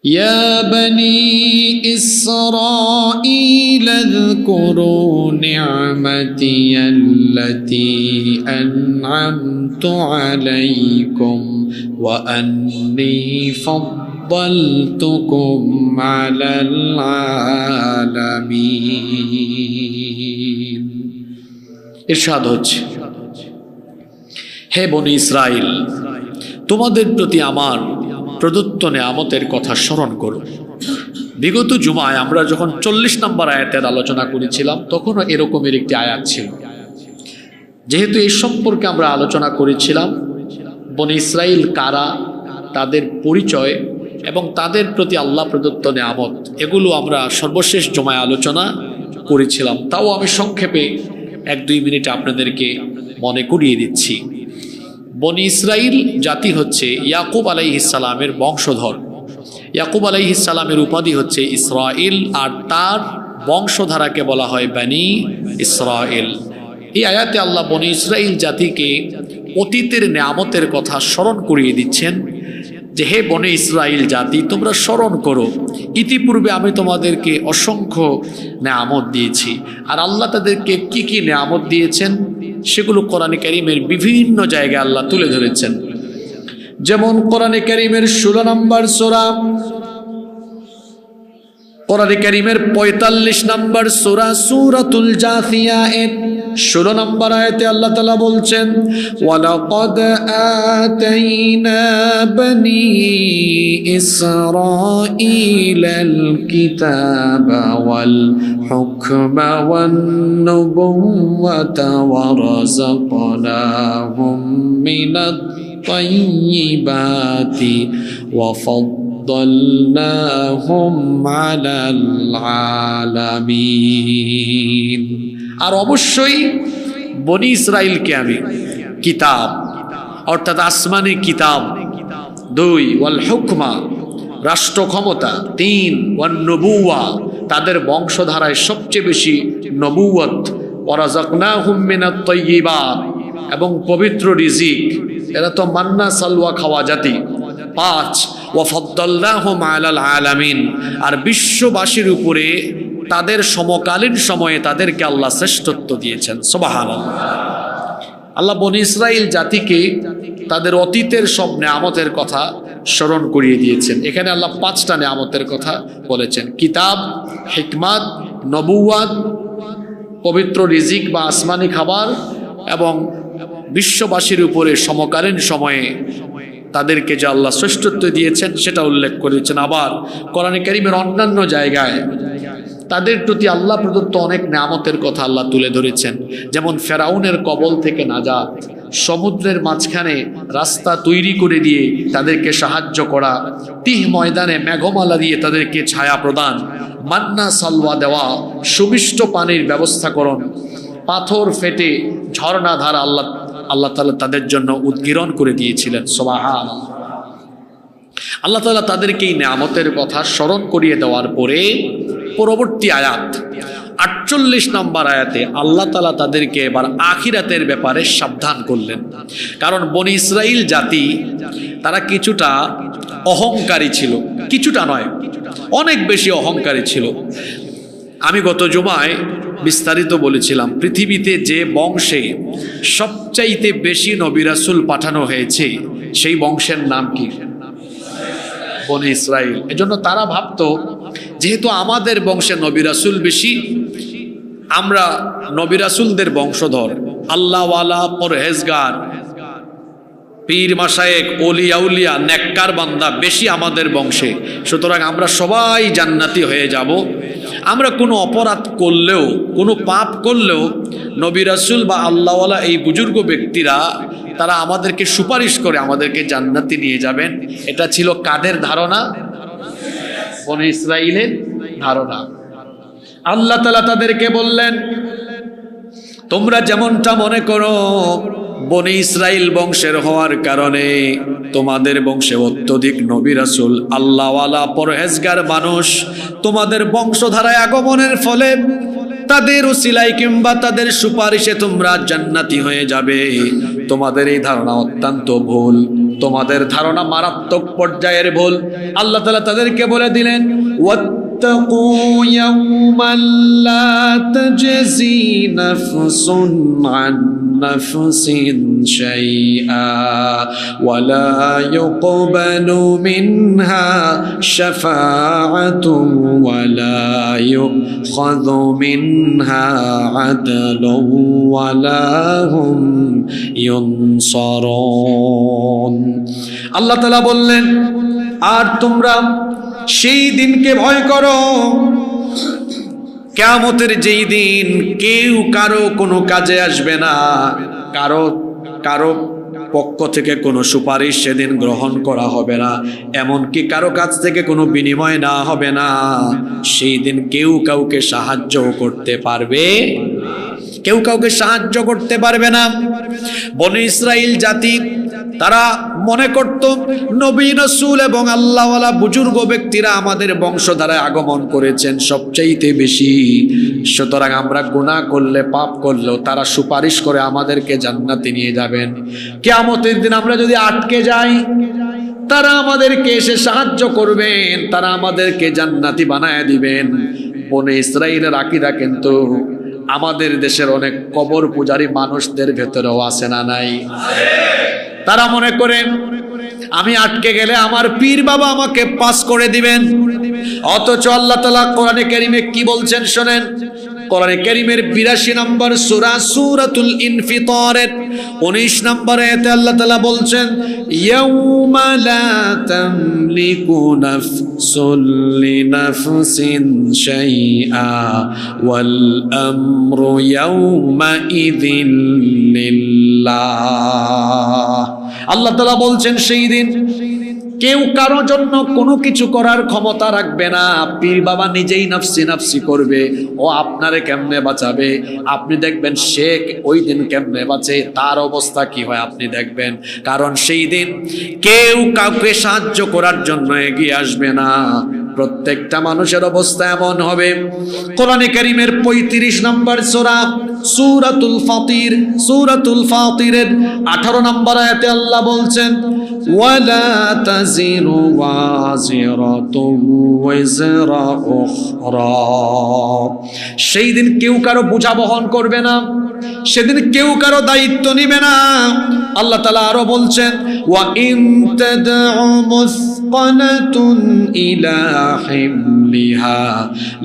يا بني إسرائيل اذكروا نعمتي التي أنعمت عليكم وأني فضلتكم على العالمين। ইরশাদ হচ্ছে, হে বনি ইসরাইল, তোমাদের প্রতি আমার প্রদত্ত নেয়ামতের কথা স্মরণ করো। বিগত জুমায় আমরা যখন 40 নম্বর আয়াতের আলোচনা করেছিলাম তখনও এরকমের একটি আয়াত ছিল। যেহেতু এই সম্পর্কে আমরা আলোচনা করেছিলাম, বনি ইসরাইল কারা, তাদের পরিচয় এবং তাদের প্রতি আল্লাহ প্রদত্ত নেয়ামত, এগুলো আমরা সর্বশেষ জুমায় আলোচনা করেছিলাম। তাও আমি সংক্ষেপে 1-2 মিনিটে আপনাদেরকে মনে করিয়ে দিচ্ছি। বনি ইসরাইল জাতি হচ্ছে ইয়াকুব আলাইহিস সালামের বংশধর। ইয়াকুব আলাইহিস সালামের উপাধি হচ্ছে ইসরাইল, আর তার বংশধারাকে বলা হয় বনি ইসরাইল। এই আয়াতে আল্লাহ বনি ইসরাইল জাতিকে অতীতের নেয়ামতের কথা স্মরণ করিয়ে দিচ্ছেন যে, হে বনি ইসরাইল জাতি, তোমরা স্মরণ করো, ইতিপূর্বে আমি তোমাদেরকে অসংখ্য নেয়ামত দিয়েছি। আর আল্লাহ তাদেরকে কি কি নেয়ামত দিয়েছেন সেগুলো কোরআনে কারীমের বিভিন্ন জায়গায় আল্লাহ তুলে ধরেছেন। যেমন কোরআনে কারীমের 16 নম্বর সূরা, কোরআনে কারীমের 45 নম্বর সূরা সূরাতুল জাসিয়া এর 16 নম্বর আয়াতে আল্লাহ তাআলা বলছেন, ওয়ালাকাদ আতাইনা বনি ইসরাঈলাল কিতাবা ওয়াল হুকমা ওয়ান নুবুওয়াতা ওয়া রাযাকনাহুম মিনাত তাইয়্যিবাতি ওয়া ফাদ্দালনাহুম আলাল আলামিন। আর অবশ্যই বনি ইসরাইলকে আমি কিতাব অর্থাৎ আসমানি কিতাব, 2 ওয়াল হুকমা রাষ্ট্র ক্ষমতা, 3 ওয়ান নবুওয়া তাদের বংশধারায় সবচেয়ে বেশি নবুওয়াত, ওয়া রাযাকনাহুম মিনাত তাইয়্যিবাত এবং পবিত্র রিজিক, এরা তো মান্না সালওয়া খাওয়া জাতি, 5 ওয়া ফাদ্দালনাহুম আলাল আলামিন আর বিশ্ববাসীর উপরে তাদের সমকালীন সময়ে তাদেরকে আল্লাহ শ্রেষ্ঠত্ব দিয়েছেন। সুবহানাল্লাহ। আল্লাহ বনি ইসরাইল জাতিকে তাদের অতীতের সব নেয়ামতের কথা স্মরণ করিয়ে দিয়েছেন। এখানে আল্লাহ 5টা নেয়ামতের কথা বলেছেন, কিতাব, হিকমাত, নবুওয়াত, পবিত্র রিজিক বা আসমানি খাবার এবং বিশ্ববাসীর উপরে সমকালীন সময়ে তাদেরকে যে আল্লাহ শ্রেষ্ঠত্ব দিয়েছেন সেটা উল্লেখ করেছেন। আবার কোরআনে কারীমের অন্যান্য জায়গায় তাদের প্রতি আল্লাহ প্রদত্ত অনেক নেয়ামতের কথা আল্লাহ তুলে ধরেছেন। যেমন ফেরাউনের কবল থেকে নাজাত, সমুদ্রের মাঝখানে রাস্তা তৈরি করে দিয়ে তাদেরকে সাহায্য করা, তিহ ময়দানে মেঘমালা দিয়ে তাদেরকে ছায়া প্রদান, মান্না সালওয়া দেওয়া, সুমিষ্ট পানির ব্যবস্থাকরণ, পাথর ফেটে ঝর্ণা ধারা আল্লাহ তাআলা তাদের জন্য উদ্গীরণ করে দিয়েছিলেন। সুবহানাল্লাহ। আল্লাহ তাআলা তাদেরকে এই নেয়ামতের কথা স্মরণ করিয়ে দেওয়ার পরে পরবর্তী আয়াত 48 নম্বর আয়াতে আল্লাহ তাআলা তাদেরকে এবার আখিরাতের ব্যাপারে সাবধান করলেন। কারণ বনি ইসরাইল জাতি তারা কিছুটা অহংকারী ছিল, কিছুটা নয় অনেক বেশি অহংকারী ছিল। আমি গত জুমায় বিস্তারিত বলেছিলাম, পৃথিবীতে যে বংশে সবচাইতে বেশি নবী রাসূল পাঠানো হয়েছে সেই বংশের নাম কি? বনি ইসরাইল। এজন্য তারা ভাবতো যেহেতু আমাদের বংশে নবী রাসূল বেশি, আমরা নবী রাসূলদের বংশধর, আল্লাহওয়ালা, পরহেজগার, পীর মাশায়েখ, ওলিয়া উলিয়া, নেককার বান্দা বেশি আমাদের বংশে, সুতরাং আমরা সবাই জান্নাতি হয়ে যাব। আমরা কোনো অপরাধ করলেও, কোনো পাপ করলেও নবী রাসূল বা আল্লাহওয়ালা এই বুজুর্গ ব্যক্তিরা তারা আমাদেরকে সুপারিশ করে আমাদেরকে জান্নাতে নিয়ে যাবেন। এটা ছিল কাদের ধারণা? বনি ইসরাইলের ধারণা। আল্লাহ তাআলা তাদেরকে বললেন, তোমরা যেমনটা মনে করো বনি ইসরাইল বংশের হওয়ার কারণে তোমাদের বংশে অত্যধিক নবী রাসূল, আল্লাহওয়ালা, পরহেজগার মানুষ তোমাদের বংশধারায় আগমনের ফলে তাদের উসিলায় কিংবা তাদের সুপারিশে তোমরা জান্নাতি হয়ে যাবে, তোমাদের এই ধারণা অত্যন্ত ভুল, তোমাদের ধারণা মারাত্মক পর্যায়ের ভুল। আল্লাহ তাআলা তাদেরকে বলে দিলেন, واتقوا يوما لا تجزي نفس عن نفس شيئا ولا يقبل منها شفاعة ولا يؤخذ منها عدل ولا هم ينصرون। আল্লাহ তাআলা বললেন, আর তোমরা সেই দিনকে ভয় করো, কিয়ামতের যেই দিন কেউ কারো কোনো কাজে আসবে না, কারো পক্ষ থেকে কোনো সুপারিশ সেদিন গ্রহণ করা হবে না, এমনকি কারো কাছ থেকে কোনো বিনিময় না হবে না। সেই দিন কেউ কাউকে সাহায্য করতে পারবে, কেউ কাউকে সাহায্য করতে পারবে না। বনী ইসরাইল জাতি তারা মনে করত নবী রাসূল এবং আল্লাহওয়ালা বুজুর্গ ব্যক্তিরা আমাদের বংশধারায় আগমন করেছেন সবচাইতে বেশি, সুতরাং আমরা গুনাহ করলে পাপ করলেও তারা সুপারিশ করে আমাদেরকে জান্নাতে নিয়ে যাবেন। কিয়ামতের দিন আমরা যদি আটকে যাই, তারা আমাদেরকে এসে সাহায্য করবেন, তারা আমাদেরকে জান্নাতি বানায় দিবেন। বনী ইসরাইলের আকীদা কিন্তু আমাদের দেশের অনেক কবর পূজারী মানুষদের ভেতরেও আছে না নাই? তারা মনে করেন আমি আটকে গেলে আমার পীর বাবা আমাকে পাস করে দিবেন। অথচ আল্লাহ তাআলা কোরআনে কারীমে কি বলছেন শোনেন। কোরআনে কারীমের 82 নম্বর সূরা সূরাতুল ইনফিতারের 19 নম্বর আয়াতে আল্লাহ তাআলা বলছেন, ইয়াউমা লা তামলিকু নাফসুন লিনাফসিন শাইআ ওয়াল আমরু ইয়াউমা ইযিন লিল্লাহ। আল্লাহ তাআলা বলছেন সেই দিন কেউ কারোর জন্য কোনো কিছু করার ক্ষমতা রাখবে না। পীর বাবা নিজেই নাফসি নাফসি করবে, ও আপনারে কেমনে বাঁচাবে। আপনি দেখবেন সে ওই দিন কেমনে বাঁচে, তার অবস্থা কি হয় আপনি দেখবেন। কারণ সেই দিন কেউ কাউকে সাহায্য করার জন্য এগিয়ে আসবে না। প্রত্যেকটা মানুষের অবস্থা এমন হবে। কোরআনে কারীমের 35 নম্বর সূরা সূরাতুল ফাতির, সূরাতুল ফাতিরের 18 নম্বর আয়াতে আল্লাহ বলছেন, ওয়ালা তাজিরু ওয়াজিরাতুন ওয়াজরা উখরা। সেই দিন কেউ কারো বোঝা বহন করবে না, সেদিন কেউ কারো দায়িত্ব নিবে না। আল্লাহ তাআলা আরো বলছেন, ওয়া ইন তাদউ মুসকালাতুন ইলা হিমলিহা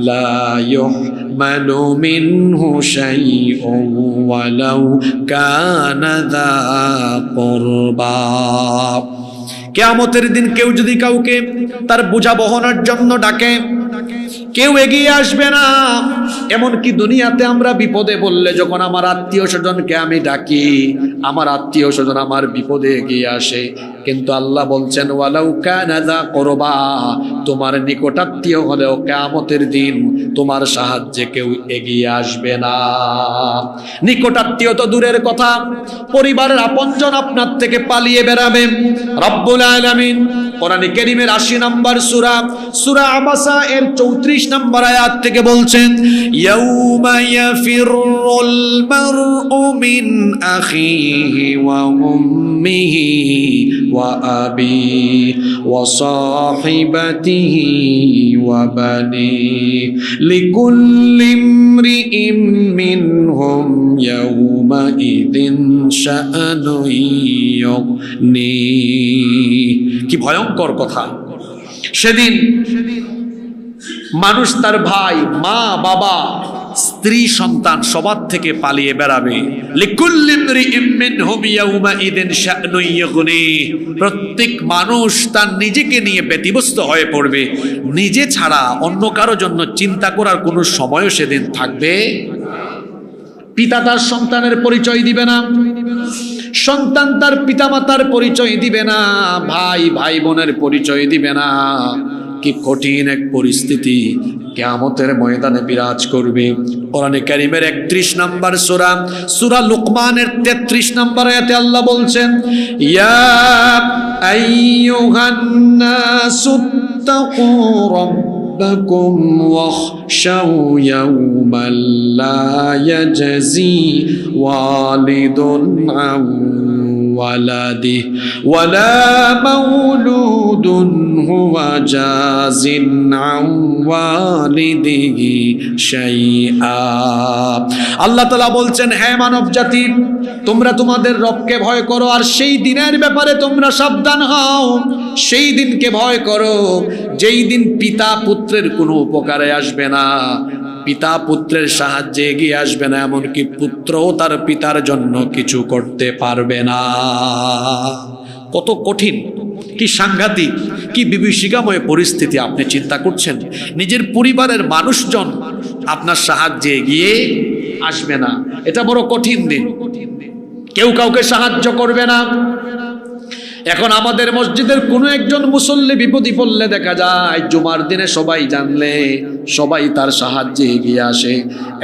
লা ইউহমালু মিনহু শাইউন ওয়ালাউ কানা যা কুরবা। কিয়ামতের দিন কেউ যদি কাউকে তার বোঝা বহনের জন্য ডাকে, কেউ এগিয়ে আসবে না। এমনকি দুনিয়াতে আমরা বিপদে বললে যখন আমার আত্মীয় স্বজনকে আমি ডাকি, আমার আত্মীয় স্বজন আমার বিপদে এগিয়ে আসে, কিন্তু আল্লাহ বলছেন ওয়ালাউ কানা যা কুরবা, তোমার নিকটাত্মীয় হলেও কিয়ামতের দিন তোমার সাহায্যে কেউ এগিয়ে আসবে না। নিকটাত্মীয় তো দূরের কথা, পরিবারের আপনজন আপনার থেকে পালিয়ে বেড়াবে। রব্বুল আলামিন কোরআনে কারীমের 80 নম্বর সূরা সূরা আবাসা এর 34 নম্বর আয়াত থেকে বলছেন, ইয়াউমা ইয়াফিরুল মারউ মিন আখিহি ওয়া উম্মিহি ওয়া আবিহি ওয়া সাহিবাতিহি ওয়া বানিহি লিকুল্লি ইমরিইম মিনহুম ইয়াউমা ইযিন শাআনু ইয়ুগনি। কি ভয়ঙ্কর কথা। সেদিন মানুষ তার ভাই, মা, বাবা, স্ত্রী, সন্তান সবার থেকে পালিয়ে বেড়াবে। লিকুল্লি ইমরিইম মিনহুম ইয়াউমা ইযিন শাআনু ইয়ুগনি। প্রত্যেক মানুষ তার নিজেকে নিয়ে ব্যতিব্যস্ত হয়ে পড়বে। নিজে ছাড়া অন্য কারোর জন্য চিন্তা করার কোনো সময়ও সেদিন থাকবে। পিতা তার সন্তানের পরিচয় দিবে না, সন্তান তার পিতামাতার পরিচয় দিবে না, ভাই ভাই বোনের পরিচয় দিবে না। কি কঠিন এক পরিস্থিতি কিয়ামতের ময়দানে বিরাজ করবে। কোরআনে কারীমের 31 নম্বর সূরা সূরা লুকমানের 33 নম্বর আয়াতে আল্লাহ বলছেন, ইয়া আইয়ুহান নাসুত্তাকু রাব্বাকুম ওয়াখশাউ ইয়াওমান লা ইয়াজজি ওয়ালিদুন আন ওয়ালাদিহি ওয়ালা মাউলুদুন হুয়া জাযিন আন ওয়ালিদিহি শাইআ। আল্লাহ তাআলা বলছেন, হে মানব জাতি, তোমরা তোমাদের রবকে ভয় করো আর সেই দিনের ব্যাপারে তোমরা সাবধান হও। সেই দিনকে ভয় করো যেই দিন পিতা পুত্রের কোনো উপকারে আসবে না, পিতা পুত্রের সাহায্যে এগিয়ে আসবে না, এমনকি পুত্রও তার পিতার জন্য কিছু করতে পারবে না। কত কঠিন, কি সাংঘাতিক, কি বিভীষিকাময় পরিস্থিতি আপনি চিন্তা করছেন। নিজের পরিবারের মানুষজন আপনার সাহায্যে এগিয়ে আসবে না, এটা বড় কঠিন দিন। কেউ কাউকে সাহায্য করবে না। এখন আমাদের মসজিদের কোনো একজন মুসল্লি বিপদে পড়লে দেখা যায় জুমার দিনে সবাই জানলে সবাই তার সাহায্যে এগিয়ে আসে।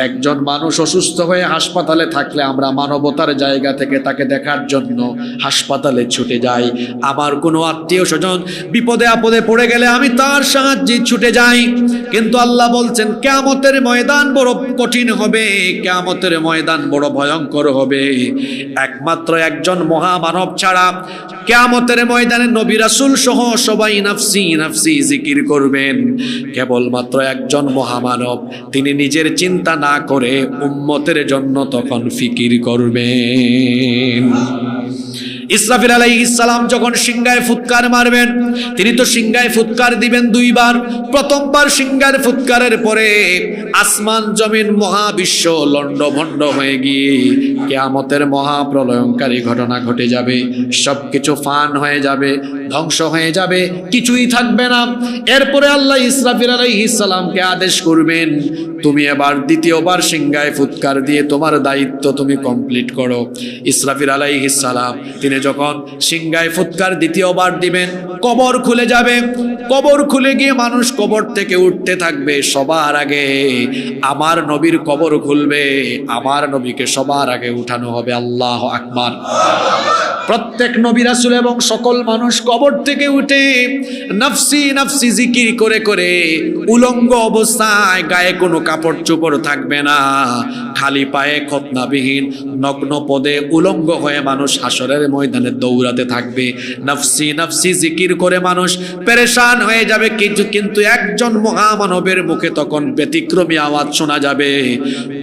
একজন মানুষ অসুস্থ হয়ে হাসপাতালে থাকলে আমরা মানবতার জায়গা থেকে তাকে দেখার জন্য হাসপাতালে ছুটে যাই। আমার কোনো আত্মীয় স্বজন বিপদে আপদে পড়ে গেলে আমি তার সাহায্যে ছুটে যাই। কিন্তু আল্লাহ বলছেন কিয়ামতের ময়দান বড় কঠিন হবে, কিয়ামতের ময়দান বড় ভয়ঙ্কর হবে। একমাত্র একজন মহামানব ছাড়া কিয়ামতের ময়দানে নবী রাসূল সহ সবাই নাফসি নাফসি জিকির করবেন। কেবলমাত্র একজন মহামানব, তিনি নিজের চিন্তা না করে উম্মতের জন্য তখন ফিকির করবেন। ইসরাফিল আলাইহিস সালাম যখন সিংহায় ফুৎকার মারবেন, তিনি তো সিংহায় ফুৎকার দিবেন দুইবার। প্রথমবার সিংহার ফুৎকারের পরে আসমান জমিন মহাবিশ্ব লণ্ডভণ্ড হয়ে গিয়ে কিয়ামতের মহাপ্রলয়ঙ্কারী ঘটনা ঘটে যাবে। সবকিছু ফান হয়ে যাবে, ধ্বংস হয়ে যাবে, কিছুই থাকবে না। এরপরে আল্লাহ ইসরাফিল আলাইহিস সালামকে আদেশ করবেন, তুমি এবার দ্বিতীয়বার সিংহায় ফুৎকার দিয়ে তোমার দায়িত্ব তুমি কমপ্লিট করো। ইসরাফিল আলাইহিস সালাম তিনি যখন সিংহায় ফুৎকার দ্বিতীয়বার দিবেন, কবর খুলে যাবে। কবর খুলে গিয়ে মানুষ কবর থেকে উঠতে থাকবে। সবার আগে আমার নবীর কবর খুলবে, আমার নবীকে সবার আগে উঠানো হবে। আল্লাহু আকবার। প্রত্যেক নবী রাসূল এবং সকল মানুষ কবর থেকে উঠে নফসি নফসি জিকির করে করে উলঙ্গ অবস্থায়, গায়ে কোনো কাপড় চোপড় থাকবে না, খালি পায়ে খতনাবিহীন নগ্ন পদে উলঙ্গ হয়ে মানুষ হাসরের ময়দানে দৌড়াতে থাকবে। নফসি নফসি জিকির করে মানুষ পেরেশান হয়ে যাবে। কিন্তু একজন মহামানবের মুখে তখন ব্যতিক্রমী আওয়াজ শোনা যাবে।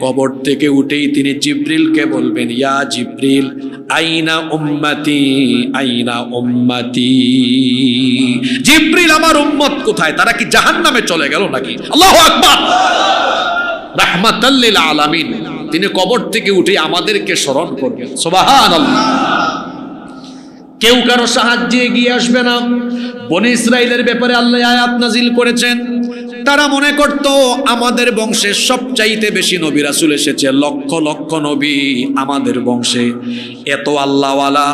কবর থেকে উঠেই তিনি জিবরিলকে বলবেন, ইয়া জিবরিল আইনা উম্মতি আইনা উম্মতি। জিবরিল, আমার উম্মত কোথায়? তারা কি জাহান্নামে চলে গেল নাকি? আল্লাহু আকবার। রাহমাতাল লিল আলামিন, তিনি কবর থেকে উঠে আমাদেরকে স্মরণ করবেন। সুবহানাল্লাহ। কেউ কারো সাহায্যে এগিয়ে আসবে না। বনি ইসরাইলের ব্যাপারে আল্লাহ আয়াত নাজিল করেছেন। তারা মনে করত আমাদের বংশে সবচাইতে বেশি নবী রাসূল এসেছে, লক্ষ লক্ষ নবী আমাদের বংশে। এত আল্লাহওয়ালা,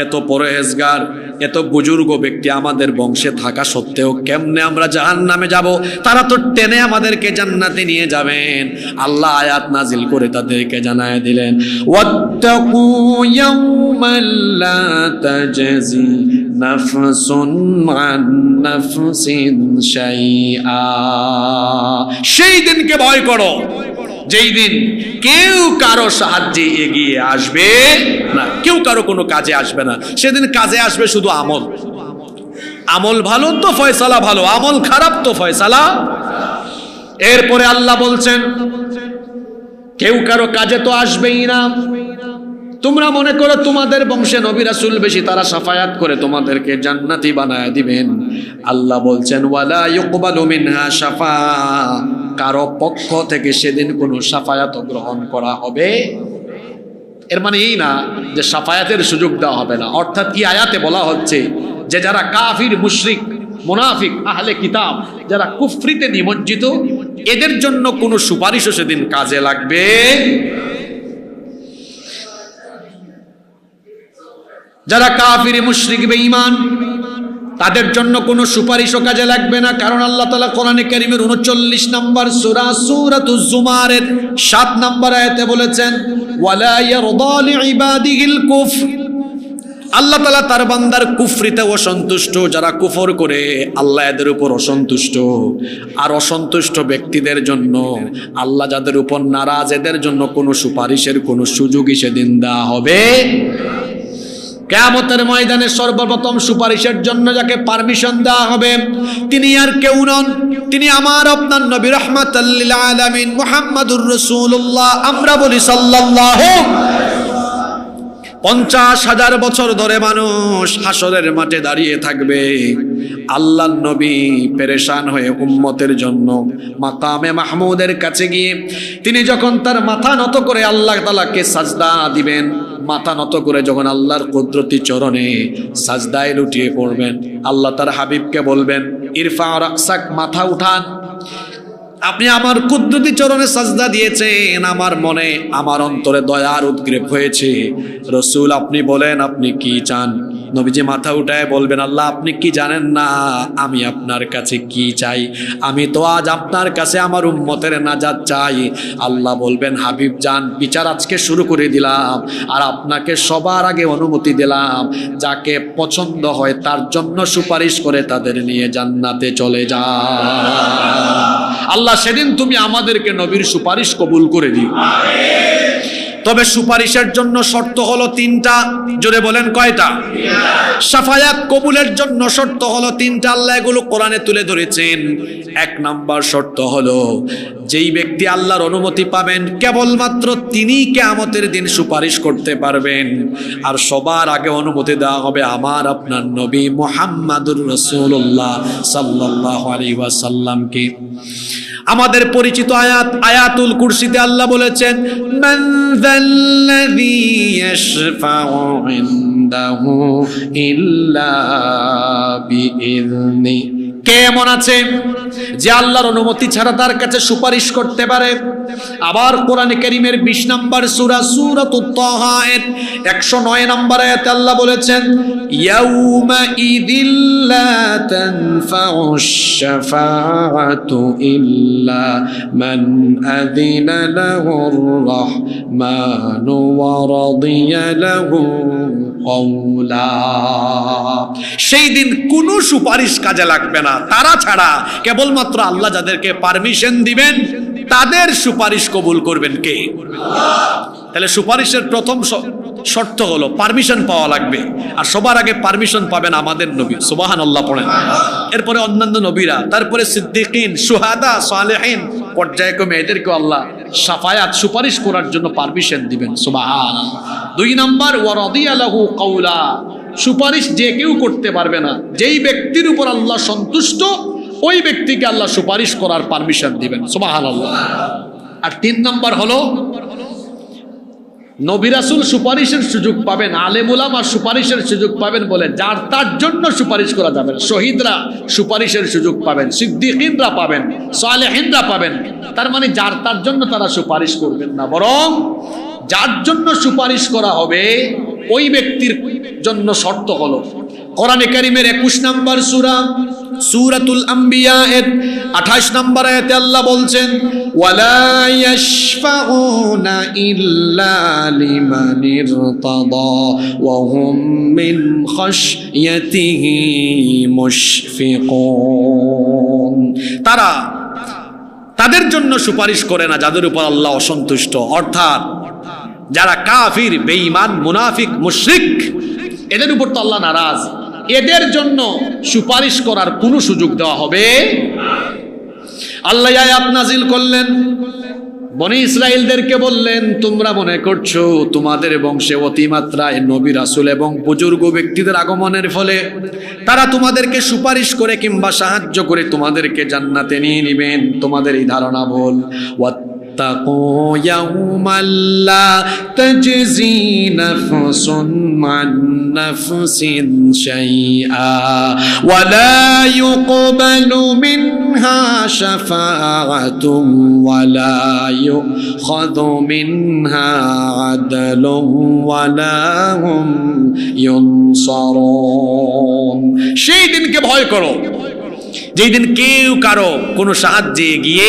এত পরহেজগার, এত বুজুর্গ ব্যক্তি আমাদের বংশে থাকা সত্ত্বেও কেমনে আমরা জাহান্নামে যাব? তারা তো টেনে আমাদেরকে জান্নাতে নিয়ে যাবেন। আল্লাহ আয়াত নাজিল করে তাদেরকে জানায় দিলেন, ওয়াত্তাকু ইয়াওমান লা তাজজি নাফসুন আন নাফসিন শাইআ। সেই দিনকে ভয় করো যেই দিন কেউ কারো সাহায্যে এগিয়ে আসবে না, কেউ কারো কোনো কাজে আসবে না। সেদিন কাজে আসবে শুধু আমল। আমল ভালো তো ফয়সালা ভালো, আমল খারাপ তো ফয়সালা। এরপরে আল্লাহ বলছেন কেউ কারো কাজে তো আসবেই না। তোমরা মনে করো তোমাদের বংশে নবী রাসূল বেশি, তারা শাফায়াত করে তোমাদেরকে জান্নাতি বানায় দিবেন। আল্লাহ বলছেন ওয়ালা ইউকবালু মিনহা শাফা, কারো পক্ষ থেকে সেদিন কোনো শাফায়াত গ্রহণ করা হবে। এর মানে এই না যে শাফায়াতের সুযোগ দেওয়া হবে না। অর্থাৎ কি আয়াতে বলা হচ্ছে যে যারা কাফির, মুশরিক, মুনাফিক, আহলে কিতাব, যারা কুফরিতে নিমজ্জিত, এদের জন্য কোনো সুপারিশও সেদিন কাজে লাগবে। যারা কাফির, মুশরিক, বেঈমান, তাদের জন্য কোনো সুপারিশও কাজে লাগবে না। কারণ আল্লাহ তাআলা কোরআনে কারীমের 39 নম্বর সূরা সূরাতুজ জুমারের 7 নম্বর আয়াতে বলেছেন, ওয়ালা ইয়ারদা লিইবাদিহিল কুফর। আল্লাহ তাআলা তার বান্দার কুফরিতে অসন্তুষ্ট। যারা কুফর করে আল্লাহ এদের উপর অসন্তুষ্ট। আর অসন্তুষ্ট ব্যক্তিদের জন্য, আল্লাহ যাদের উপর নারাজ, এদের জন্য কোনো সুপারিশের কোনো সুযোগই সেদিন দেওয়া হবে। কিয়ামতের ময়দানে সর্বপ্রথম সুপারিশের জন্য যাকে পারমিশন দেওয়া হবে তিনি আর কেউ নন, তিনি আমার আপনার নবী রাহমাতাল লিল আলামিন মুহাম্মাদুর রাসূলুল্লাহ। আমরা বলি সাল্লাল্লাহু। 50,000 বছর ধরে মানুষ হাসরের মাঠে দাঁড়িয়ে থাকবে, আল্লাহর নবী পেরেশান হয়ে উম্মতের জন্য মাকামে মাহমুদের কাছে গিয়ে তিনি যখন তার মাথা নত করে আল্লাহ তাআলাকে সাজদা দিবেন, মাথা নত করে যখন আল্লাহর কুদরতি চরণে সাজদায় লুটিয়ে পড়বেন, আল্লাহ তার হাবিবকে বলবেন ইরফা রাসাক, মাথা উঠান, আপনি আমার কুদরতি চরণে সাজদা দিয়েছেন, আমার মনে আমার অন্তরে দয়ার উদ্গ্রীব হয়েছে, রাসূল আপনি বলেন আপনি কি চান? নবীজি মাথা উঠায় বলবেন আল্লাহ আপনি কি জানেন না আমি আপনার কাছে কি চাই? আমি তো আজ আপনার কাছে আমার উম্মতের নাজাত চাই। আল্লাহ বলবেন হাবিব যান, বিচার আজকে শুরু করে দিলাম, আর আপনাকে সবার আগে অনুমতি দিলাম যাকে পছন্দ হয় তার জন্য সুপারিশ করে তাদের নিয়ে জান্নাতে চলে যা। আল্লাহ সেদিন তুমি আমাদেরকে নবীর সুপারিশ কবুল করে দিও। তবে সুপারিশের জন্য শর্ত হলো 3টা, জোরে বলেন কয়টা? শাফায়াত কবুলের জন্য শর্ত হলো 3টা, আল্লাহ এগুলো কোরআনে তুলে ধরেছেন। 1 নাম্বার শর্ত হলো যেই ব্যক্তি আল্লাহর অনুমতি পাবেন কেবলমাত্র তিনিই কিয়ামতের দিন সুপারিশ করতে পারবেন, আর সবার আগে অনুমতি দেওয়া হবে আমার আপনার নবী মুহাম্মাদুর রাসূলুল্লাহ সাল্লাল্লাহু আলাইহি ওয়াসাল্লামকে। আমাদের পরিচিত আয়াত আয়াতুল কুরসিতে আল্লাহ বলেছেন মান যাল্লাযী ইয়াশফাউ ইনদাহু ইল্লা বিইযনি, কে এমন আছে যে আল্লাহর অনুমতি ছাড়া তার কাছে সুপারিশ করতে পারে? আবার কোরআনে কারীমের 20 নম্বর সূরা সূরাতুত তাহা 109 নম্বর আয়াতে আল্লাহ বলেছেন ইয়াউমা ইযিল লা তানফাউশ শাফাআতু ইল্লা মান আযিনা লাহুর রাহমানু ওয়া রাদিয়া লাহু কওলা। সেই দিন কোনো সুপারিশ কাজে লাগবে না, তারা ছাড়া কেবলমাত্র আল্লাহ যাদেরকে পারমিশন দিবেন তাদের সুপারিশ কবুল করবেন কে? তাহলে সুপারিশের প্রথম শর্ত হলো পারমিশন পাওয়া লাগবে, আর সবার আগে পারমিশন পাবেন আমাদের নবী, সুবহানাল্লাহ পড়েন। এরপরে অন্যান্য নবীরা, তারপরে সিদ্দিকিন, সুহাদা, সালেহিন, পর্যায়ক্রমে এদেরকে আল্লাহ শাফায়াত সুপারিশ করার জন্য পারমিশন দিবেন, সুবহানাল্লাহ। 2 নাম্বার ওয়া রাদিয়া লাহু কওলা, সুপারিশ যে কেউ করতে পারবে না, যেই ব্যক্তির উপর আল্লাহ সন্তুষ্ট ওই ব্যক্তিকে আল্লাহ সুপারিশ করার পারমিশন দিবেন, সুবহানাল্লাহ। আর 3 নাম্বার হলো নবী রাসূল সুপারিশের সুযোগ পাবেন, আলেম উলামা সুপারিশের সুযোগ পাবেন বলে যার তার জন্য সুপারিশ করা যাবে না। শহীদরা সুপারিশের সুযোগ পাবেন, সিদ্দিকিনরা পাবেন, সালেহিনরা পাবেন। তার মানে যার তার জন্য তারা সুপারিশ করবেন না, বরং যার জন্য সুপারিশ করা হবে ওই ব্যক্তির জন্য শর্ত হলো কোরআনে কারীমের 21 নম্বর সূরা সূরাতুল আম্বিয়া এর 28 নম্বর আয়াতে আল্লাহ বলছেন ওয়ালা ইয়াশফাউনা ইল্লা লিমান ইরতাদা ওয়া হুম মিন খাশইয়াতিহি মুশফিকুন। তাদের জন্য সুপারিশ করে না যাদের উপর আল্লাহ অসন্তুষ্ট, অর্থাৎ যারা কাফির, বেঈমান, মুনাফিক, মুশরিক, এদের উপর তো আল্লাহ নারাজ, এদের জন্য সুপারিশ করার কোনো সুযোগ দেওয়া হবে। আল্লাহ আয়াত নাজিল করলেন, বনি ইসরাইলদেরকে বললেন তোমরা মনে করছো তোমাদের বংশে অতিমাত্রায় নবী রাসূল এবং বুজুর্গ ব্যক্তিদের আগমনের ফলে তারা তোমাদেরকে সুপারিশ করে কিংবা সাহায্য করে তোমাদেরকে জান্নাতে নিয়ে নেবেন। তোমাদের এই ধারণা ভুল। واتقوا يوما لا تجزي نفس عن نفس شيئا ولا يقبل منها شفاعة ولا يؤخذ منها عدل ولا هم ينصرون। সেই দিনকে ভয় করো যেই দিন কেউ কারো কোনো সাহায্যে এগিয়ে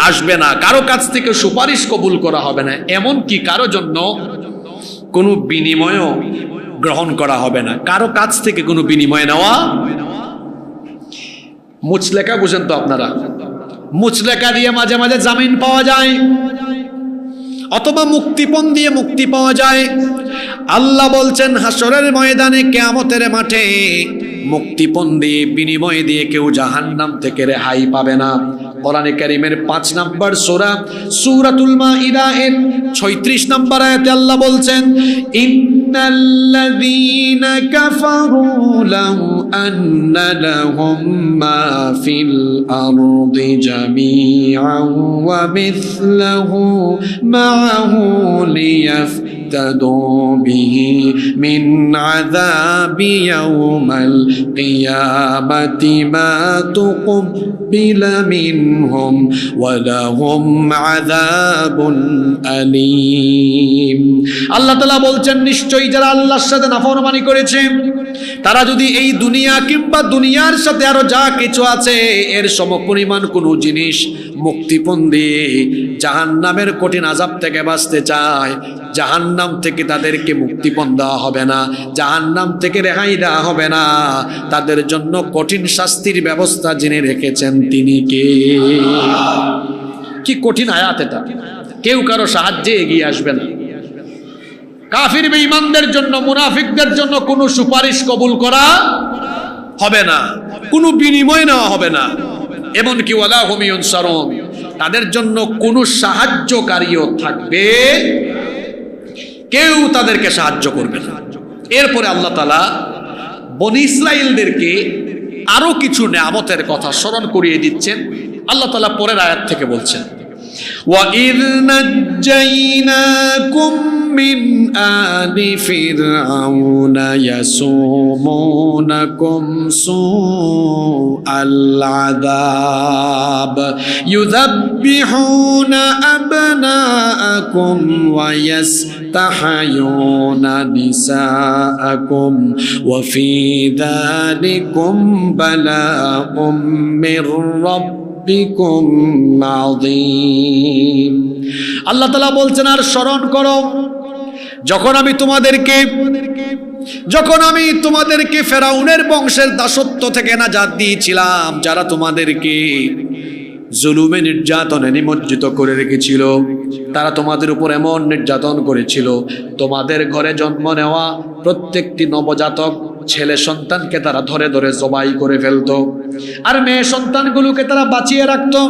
আসবে না, কারো কাছ থেকে সুপারিশ কবুল করা হবে না, এমনকি কারো জন্য কোনো বিনিময়ও গ্রহণ করা হবে না, কারো কাছ থেকে কোনো বিনিময় নেওয়া। মুচলেকা বুঝেন তো আপনারা? মুচলেকা দিয়ে মাঝে মাঝে জামিন পাওয়া যায়, অথবা মুক্তিপণ দিয়ে মুক্তি পাওয়া যায়। আল্লাহ বলছেন হাসরের ময়দানে, কিয়ামতের মাঠে মুক্তিপণ দিয়ে বিনিময় দিয়ে কেউ জাহান্নাম থেকে রেহাই পাবে না। কোরআনে কারীমের 5 নম্বর সূরা সূরাতুল মাইদা এর 36 নম্বর আয়াতে আল্লাহ বলছেন, ইন্নাল্লাযীনা কাফারু লাউ আন্না লাহুম মা ফিল আরদি জামিআন ওয়া মিসলাহু মাআহু লিয়াফতাদু বিহি মিন আযাবি ইয়াউমাল কিয়ামাতি মা তুকবিলা মিনহুম ওয়া লাহুম আযাবুন আলীম। আল্লাহ তাআলা বলছেন, নিশ্চয়ই যারা আল্লাহর সাথে নাফরমানি করেছে তারা যদি এই দুনিয়া কিংবা দুনিয়ার সাথে আরো যা কিছু আছে এর সমপরিমাণ কোনো জিনিস মুক্তিপণ দিয়ে জাহান্নামের কঠিন আযাব থেকে বাঁচতে চায়, জাহান্নাম থেকে তাদেরকে মুক্তিপণ দেওয়া হবে না, জাহান্নাম থেকে রেহাই দেওয়া হবে না, তাদের জন্য কঠিন শাস্তির ব্যবস্থা জেনে রেখেছেন তিনি কে। কি কঠিন আয়াত এটা! কেউ কারো সাহায্যে এগিয়ে আসবে না। কাফির বেঈমানদের জন্য, মুনাফিকদের জন্য কোনো সুপারিশ কবুল করা হবে না, কোনো বিনিময় নেওয়া হবে না, এমনকি ওয়ালা হুম ইউনসারুন, তাদের জন্য কোনো সাহায্যকারীও থাকবে, কেউ তাদেরকে সাহায্য করবে না। এরপরে আল্লাহ তাআলা বনী ইসরাইলদেরকে আরো কিছু নেয়ামতের কথা স্মরণ করিয়ে দিচ্ছেন। আল্লাহ তাআলা পরের আয়াত থেকে বলছেন, وَإِذْ نَجَّيْنَاكُمْ مِنْ آلِ فِرْعَوْنَ يَسُومُونَكُمْ سُوءَ الْعَذَابِ يُذَبِّحُونَ أَبْنَاءَكُمْ وَيَسْتَحْيُونَ نِسَاءَكُمْ وَفِي ذَلِكُمْ بَلَاءٌ مِّن رَّبِّكُمْ عَظِيمٌ। আল্লাহ তাআলা বলছেন, আর স্মরণ করো যখন আমি তোমাদেরকে ফেরাউনের বংশের দাসত্ব থেকে নাজাত দিয়েছিলাম, যারা তোমাদেরকে জুলুমে নির্যাতনে নিমজ্জিত করে রেখেছিল, তারা তোমাদের উপর এমন নির্যাতন করেছিল, তোমাদের ঘরে জন্ম নেওয়া প্রত্যেকটি নবজাতক ছেলে সন্তানকে তারা ধরে ধরে জবাই করে ফেলতো, আর মেয়ে সন্তানগুলোকে তারা বাঁচিয়ে রাখতো।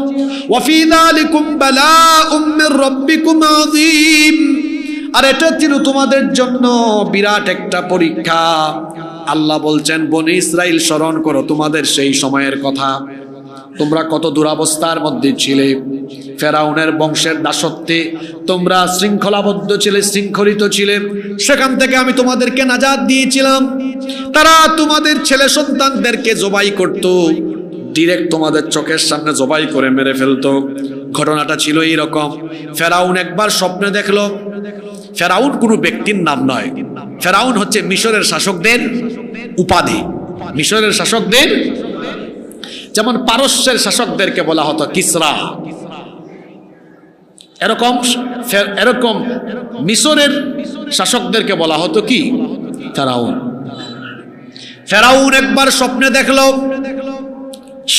ওয়াফি যালিকুম বালাউম মির রাব্বিকুম আযীম, আর এটা ছিল তোমাদের জন্য বিরাট একটা পরীক্ষা। আল্লাহ বলছেন, বনী ইসরাইল স্মরণ করো তোমাদের সেই সময়ের কথা, তোমরা কত দুরাবস্থার মধ্যে ছিলে, ফেরাউনের বংশের দাসত্বে তোমরা শৃঙ্খলাবদ্ধ ছিলে, শৃঙ্খলিত ছিলে, সেখান থেকে আমি তোমাদেরকে নাজাত দিয়েছিলাম। তারা তোমাদের ছেলে সন্তানদেরকে জবাই করত, ডিরেক্ট তোমাদের চোখের সামনে জবাই করে মেরে ফেলতো। ঘটনাটা ছিল এইরকম, ফেরাউন একবার স্বপ্নে দেখলো, ফেরাউন কোনো ব্যক্তির নাম নয়, ফেরাউন হচ্ছে মিশরের শাসকদের উপাধি। মিশরের শাসকদের, যেমন পারস্যের শাসকদেরকে বলা হতো কিসরা, এরকম মিশরের শাসকদেরকে বলা হতো কি, ফেরাউন। ফেরাউন একবার স্বপ্নে দেখলো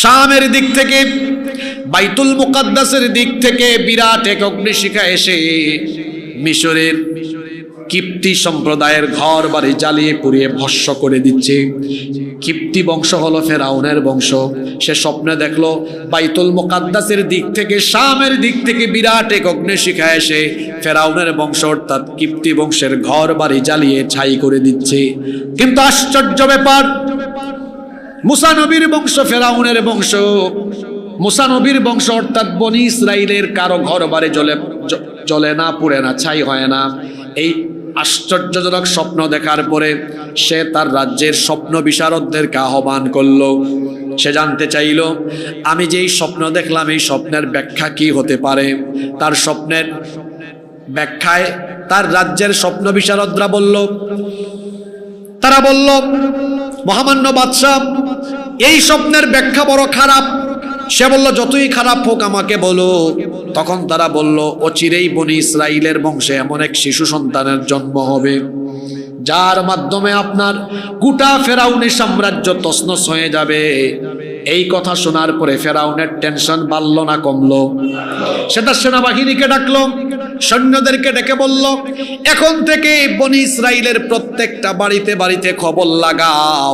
শামের দিক থেকে, বাইতুল মুকাদ্দাসের দিক থেকে বিরাট এক অগ্নিশিখা এসে মিশরের কিপ্তি সম্প্রদায়ের ঘর বাড়ি জ্বালিয়ে পুড়িয়ে ভস্ম করে দিচ্ছে। কিপ্তি বংশ হলো ফেরাউনের বংশ। সে স্বপ্নে দেখলো বাইতুল মুকাদ্দাসের দিক থেকে, শামের দিক থেকে বিরাট এক অগ্নিশিখা এসে ফেরাউনের বংশ অর্থাৎ কিপ্তি বংশের ঘর বাড়ি জ্বালিয়ে ছাই করে দিচ্ছে। কিন্তু আশ্চর্য ব্যাপার, মুসা নবীর বংশ ফেরাউনের বংশ, মুসা নবীর বংশ অর্থাৎ বনী ইসরাইলের কারো ঘর বাড়ি জ্বলে না, পুড়ে না, ছাই হয় না। এই আশ্চর্যজনক স্বপ্ন দেখার পরে সে তার রাজ্যের স্বপ্ন বিশারদদেরকে আহ্বান করলো। সে জানতে চাইল, আমি যেই স্বপ্ন দেখলাম এই স্বপ্নের ব্যাখ্যা কি হতে পারে। তার স্বপ্নের ব্যাখ্যায় তার রাজ্যের স্বপ্ন বিশারদরা তারা বলল, মহামান্য বাদশাহ, এই স্বপ্নের ব্যাখ্যা বড় খারাপ। সে বলল, যতই খারাপ হোক আমাকে বলো। তখন তারা বলল, অচিরেই বনী ইসরাইলের বংশে এমন এক শিশু সন্তানের জন্ম হবে যার মাধ্যমে আপনার গোটা ফেরাউনি সাম্রাজ্য তছনছ হয়ে যাবে। এই কথা শোনার পরে ফেরাউনের টেনশন বাড়লো না কমলো? সে তার সেনাবাহিনীকে ডাকলো, সৈন্যদেরকে ডেকে বলল, এখন থেকে বনি ইসরাইলের প্রত্যেকটা বাড়িতে বাড়িতে খবর লাগাও,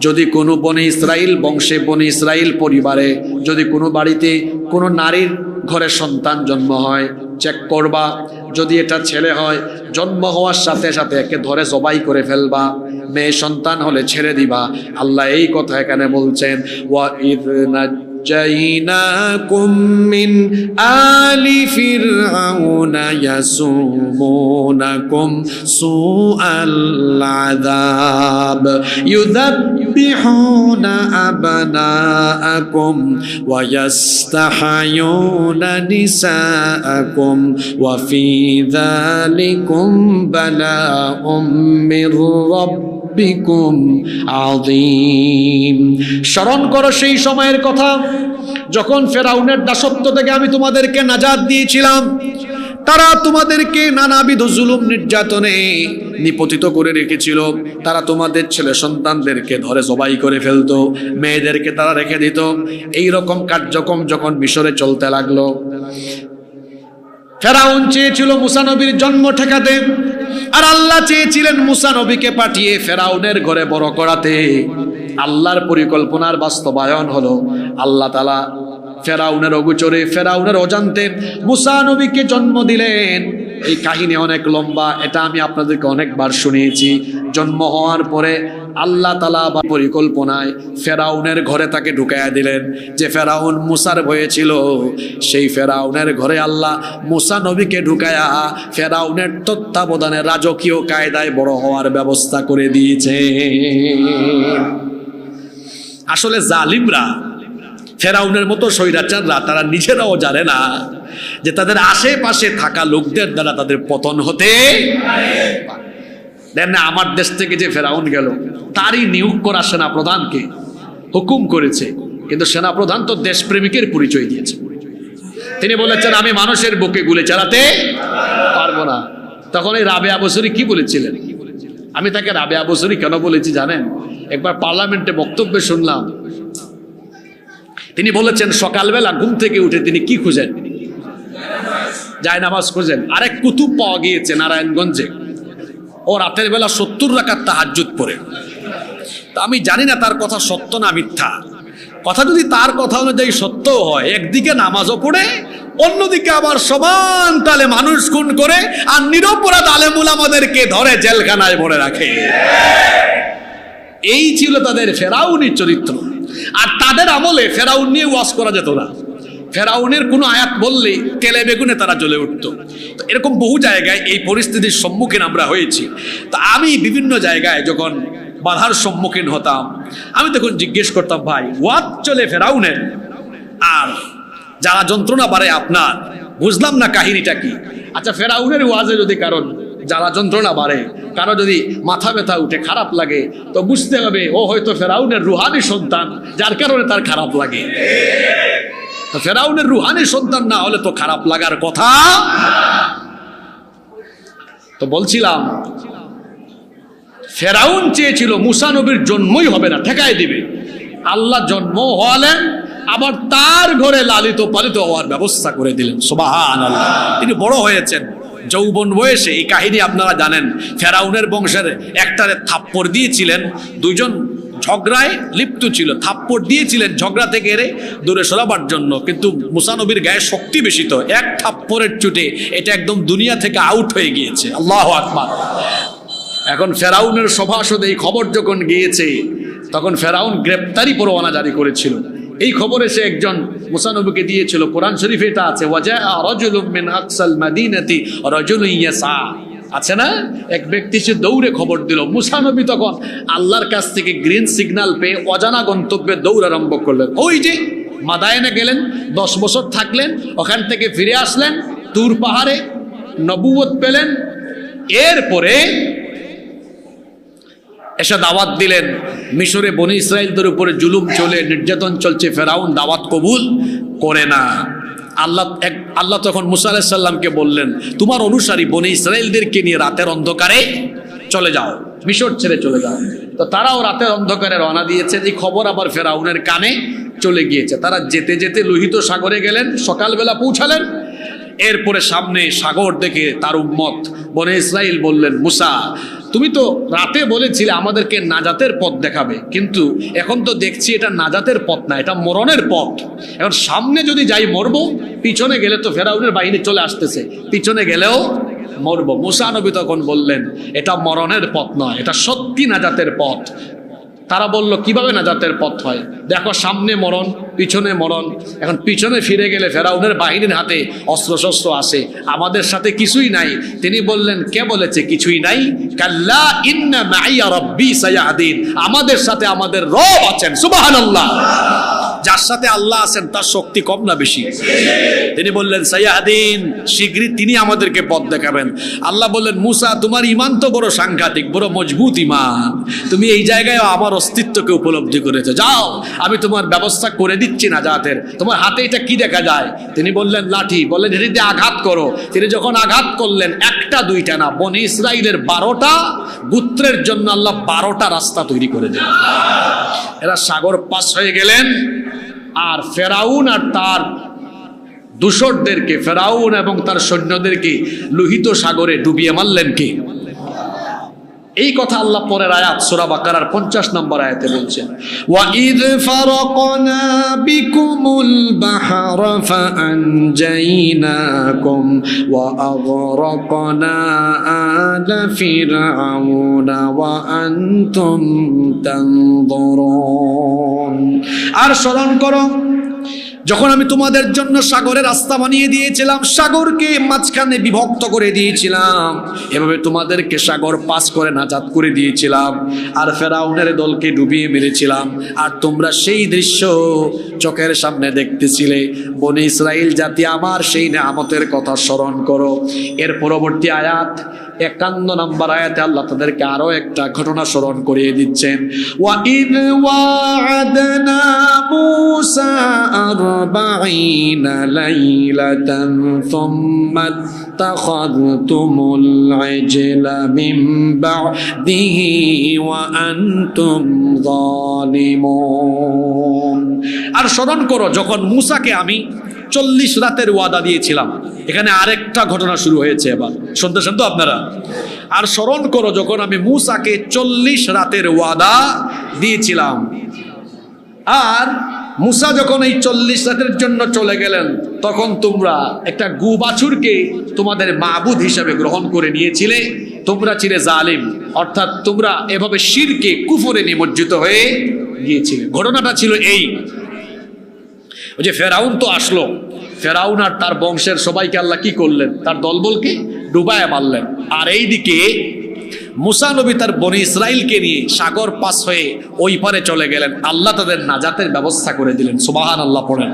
যদি কোনো বনি ইসরাইল বংশে, বনি ইসরাইল পরিবারে যদি কোনো বাড়িতে কোনো নারীর ঘরে সন্তান জন্ম হয়, চেক করবা, যদি এটা ছেলে হয় জন্ম হওয়ার সাথে সাথে একে ধরে জবাই করে ফেলবা, মেয়ে সন্তান হলে ছেড়ে দিবা। আল্লাহ এই কথা এখানে বলছেন, ওয়া ইয নাজাইনাকুম মিন আলি ফিরআউনা ইয়াসুমুনাকুম সুআল আযাব ইউযাব্বিহুনা আবনাআকুম ওয়া ইয়াস্তাহয়ুনা নিসাআকুম ওয়া ফি যালিকুম বালাউম মির রাব্বিকুম আযীম। স্মরণ করো সেই সময়ের কথা যখন ফেরাউনের দাসত্ব থেকে আমি তোমাদেরকে নাজাত দিয়েছিলাম। তারা তোমাদেরকে নানাবিধ জুলুম নির্যাতনে নিপতিত করে রেখেছিল। তারা তোমাদের ছেলে সন্তানদেরকে ধরে জবাই করে ফেলতো, মেয়েদেরকে তারা রেখে দিত। এই রকম কার্যক্রম যখন মিশরে চলতে লাগলো, ফেরাউন চেয়েছিল মুসা নবীর জন্ম ঠেকাতে, আর আল্লাহ চেয়েছিলেন মুসা নবীকে পাঠিয়ে ফেরাউনের ঘরে বড় করাতে। আল্লাহর পরিকল্পনার বাস্তবায়ন হলো, আল্লাহ তাআলা ফেরাউনের অগোচরে, ফেরাউনের অজান্তে মুসা নবীকে জন্ম দিলেন। এই কাহিনী অনেক লম্বা, এটা আমি আপনাদেরকে অনেকবার শুনিয়েছি। জন্ম হওয়ার পরে আল্লাহ তাআলা বা পরিকল্পনায় ফেরাউনের ঘরে তাকে ঢুকাইয়া দিলেন। যে ফেরাউন মুসার ভয়ে ছিল, সেই ফেরাউনের ঘরে আল্লাহ মুসা নবীকে ঢুকায়া ফেরাউনের তত্ত্বাবধানে রাজকীয় কায়দায় বড় হওয়ার ব্যবস্থা করে দিয়েছে। আসলে জালিমরা, ফেরাউনের মতো স্বৈরাচাররা, তারা নিজেরাও জানে না যে তাদের আশেপাশে থাকা লোকদের দ্বারা তাদের পতন হতে দেন না। আমার দেশ থেকে যে ফেরাউন গেল, তারই নিয়োগ করা সেনা প্রধানকে হুকুম করেছে, কিন্তু সেনা প্রধান তো দেশপ্রেমিকের পরিচয় দিয়েছে। তিনি বলেছেন, আমি মানুষের বুকে গুলি চালাতে পারবো না। তখন এই রাবেয়া বসরি কি বলেছিলেন? আমি তাকে রাবেয়া বসরি কেন বলেছি জানেন? একবার পার্লামেন্টে বক্তব্যে শুনলাম, তিনি বলেছেন সকালবেলা ঘুম থেকে উঠে তিনি কি খুঁজেন? যায় নামাজ খুঁজেন। আরেক কুতুব পাওয়া গিয়েছে নারায়ণগঞ্জে, ও রাতের বেলা 70 রাকাত তাহাজ্জুদ পড়ে। তা আমি জানি না তার কথা সত্য না মিথ্যা। কথা যদি তার কথা অনুযায়ী সত্য হয়, একদিকে নামাজও পড়ে, অন্যদিকে আবার সমান তালে মানুষ খুন করে, আর নিরপরাধ আলেম উলামাদেরকে ধরে জেলখানায় ভরে রাখে। এই ছিল তাদের ফেরাউনি চরিত্র। আর তাদের আমলে ফেরাউন নিয়ে ওয়াজ করা যেত না। ফেরাউনের কোনো আয়াত বললেই তেলে বেগুনে তারা জ্বলে উঠত। তো এরকম বহু জায়গায় এই পরিস্থিতির সম্মুখীন আমরা হয়েছি। তা আমি বিভিন্ন জায়গায় যখন বাধার সম্মুখীন হতাম, আমি তখন জিজ্ঞেস করতাম, ভাই ওয়াজ চলে ফেরাউনের, আর যারা যন্ত্রণা বাড়ে আপনার, বুঝলাম না কাহিনীটা কি। আচ্ছা, ফেরাউনের ওয়াজে যদি কারণ যারা যন্ত্রণা বাড়ে, কারো যদি মাথা ব্যথা উঠে, খারাপ লাগে, তো বুঝতে হবে ও হয়তো ফেরাউনের রুহানি সন্তান, যার কারণে তার খারাপ লাগে। তো ফেরাউনের রুহানি সন্তান না হলে তো খারাপ লাগার কথা। তো বলছিলাম, ফেরাউন চেয়েছিল মুসা নবীর জন্মই হবে না, ঠেকায় দিবে। আল্লাহ জন্ম হওয়ালেন, আবার তার ঘরে লালিত পালিত হওয়ার ব্যবস্থা করে দিলেন। সুবহানাল্লাহ। তিনি বড় হয়েছেন যৌবন বয়সে। এই কাহিনী আপনারা জানেন। ফেরাউনের বংশের একটারে থাপ্পড় দিয়েছিলেন, দুইজন ঝগড়ায় লিপ্ত ছিল, থাপ্পড় দিয়েছিলেন ঝগড়া থেকে এরে দূরে সরাবার জন্য। কিন্তু মুসা নবীর গায়ে শক্তি বেশি, তো এক থাপ্পড়ের চুটে এটা একদম দুনিয়া থেকে আউট হয়ে গিয়েছে। আল্লাহু আকবার। এখন ফেরাউনের সভাসদ এই খবর যখন গিয়েছে, তখন ফেরাউন গ্রেপ্তারি পরোয়ানা জারি করেছিল। এই খবরে সে একজন মুসা নবীকে দিয়েছিল। কোরআন শরীফে এটা আছে, ওয়াজাআ রাজুলুম মিন আকসাল মাদিনাতি রাজুলুন ইয়াসা, আছে না? এক ব্যক্তি সে দৌড়ে খবর দিল। মুসা নবী তখন আল্লাহর কাছ থেকে গ্রিন সিগন্যাল পেয়ে অজানা গন্তব্যে দৌড় আরম্ভ করলেন। ওই যে মাদায়েনে গেলেন, 10 বছর থাকলেন, ওখান থেকে ফিরে আসলেন, তুর পাহাড়ে নবুয়ত পেলেন। এরপরে এসে দাওয়াত দিলেন। মিশরে বনি ইসরাইলদের উপরে জুলুম চলে, নির্যাতন চলছে, ফেরাউন দাওয়াত কবুল করে না। আল্লাহ তখন মুসা আলাইহিস সালামকে বললেন, তোমার অনুসারী বনি ইসরাইলদেরকে নিয়ে রাতের অন্ধকারে চলে যাও, মিশর ছেড়ে চলে যাও। তো তারাও রাতের অন্ধকারে রওনা দিয়েছে। এই খবর আবার ফেরাউনের কানে চলে গিয়েছে। তারা যেতে যেতে লোহিত সাগরে গেলেন, সকালবেলা পৌঁছালেন। এরপরে সামনে সাগর দেখে তার উম্মত বনে ইসরাইল বললেন, মুসা তুমি তো রাতে বলেছিলে আমাদেরকে নাজাতের পথ দেখাবে, কিন্তু এখন তো দেখছি এটা নাজাতের পথ না, এটা মরণের পথ। এখন সামনে যদি যাই মরবো, পিছনে গেলে তো ফেরাউনের বাহিনী চলে আসতেছে, পিছনে গেলেও মরবো। মুসা নবী তখন বললেন, এটা মরণের পথ নয়, এটা সত্যি নাজাতের পথ। তারা বলল, কিভাবে নাজাতের পথ হয়? দেখো সামনে মরণ, পিছনে মরণ। এখন পিছনে ফিরে গেলে ফেরাউনের বাহিনীর হাতে অস্ত্রশস্ত্র আসে, আমাদের সাথে কিছুই নাই। তিনি বললেন, কে বলেছে কিছুই নাই? কাল্লা ইন্না মাইয়া রাব্বি সায়াহদিন, আমাদের সাথে আমাদের রব আছেন। সুবহানাল্লাহ। যার সাথে আল্লাহ আছেন তার শক্তি কম না বেশি? তিনি বললেন, সায়াহদিন, শীঘ্রই তিনি আমাদেরকে পথ দেখাবেন। আল্লাহ বললেন, মুসা তোমার ঈমান তো বড় সাংঘাতিক, বড় মজবুত ঈমান, তুমি এই জায়গায় আমার অস্তিত্বকে উপলব্ধি করেছো, যাও আমি তোমার ব্যবস্থা করে দিচ্ছি নাজাতের। তোমার হাতে এটা কি দেখা যায়? তিনি বললেন, লাঠি। বললেন, এটিতে আঘাত করো। তিনি যখন আঘাত করলেন, একটা দুইটা না, বনি ইসরাইলের 12টা গোত্রের জন্য আল্লাহ 12টা রাস্তা তৈরি করে দিলেন। এরা সাগর পাস হয়ে গেলেন। আর ফেরাউন আর তার দূষরদেরকে, ফেরাউন এবং তার সৈন্যদেরকে লোহিত সাগরে ডুবিয়ে মারলেন কে? এই কথা আল্লাহ পরের আয়াত সূরা বাকারার 50 নম্বর আয়াতে বলছেন, ওয়াইদ ফারাকনা বিকুমুল বাহরা ফাআনজাইনাকুম ওয়া আগরাকনা আলা ফিরআউনা ওয়া আনতুম তানজুরুন। আর স্মরণ করো যখন আমি তোমাদের জন্য সাগরের রাস্তা বানিয়ে দিয়েছিলাম, সাগরকে মাঝখানে বিভক্ত করে দিয়েছিলাম, এভাবে তোমাদেরকে সাগর পাস করে নাজাত করে দিয়েছিলাম, আর ফেরাউনের দলকে ডুবিয়ে মেরেছিলাম, আর তোমরা সেই দৃশ্য চোখের সামনে দেখতেছিলে। বনি ইসরাইল জাতি আমার সেই নিয়ামতের কথা স্মরণ করো। এর পরবর্তী আয়াত 51 নম্বর আয়াতে আল্লাহ তাদেরকে আরো একটা ঘটনা স্মরণ করিয়ে দিচ্ছেন, ওয়াইদ ওয়া'আদনা মূসা 40 লাইলাতান সুম্মা ইত্তাখাযতুমুল ইজলা মিন বা'দিহি ওয়া আনতুম যালিমুন। আর স্মরণ করো যখন মূসাকে আমি 40 রাতের ওয়াদা দিয়েছিলাম। এখানে আরেকটা ঘটনা শুরু হয়েছে, এবার শুনতেছেন তো আপনারা? আর স্মরণ করো যখন আমি মূসাকে 40 রাতের ওয়াদা দিয়েছিলাম, আর মূসা যখন এই 40 রাতের জন্য চলে গেলেন, তখন তোমরা একটা গু বাছুরকে তোমাদের মাবুদ হিসেবে গ্রহণ করে নিয়েছিলে। তোমরা ছিলে জালিম, অর্থাৎ তোমরা এভাবে শিরকে কুফরে নিমজ্জিত হয়ে গিয়েছিলে। ঘটনাটা ছিল এই, ওই যে ফেরাউন তো আসলো, ফেরাউন আর তার বংশের সবাইকে আল্লাহ কি করলেন? তার দলবলকে ডুবায় মারলেন। আর এইদিকে মুসা নবী তার বনি ইসরাইলকে নিয়ে সাগর পাস হয়ে ওই পারে চলে গেলেন। আল্লাহ তাদের নাজাতের ব্যবস্থা করে দিলেন। সুবহানাল্লাহ পড়েন।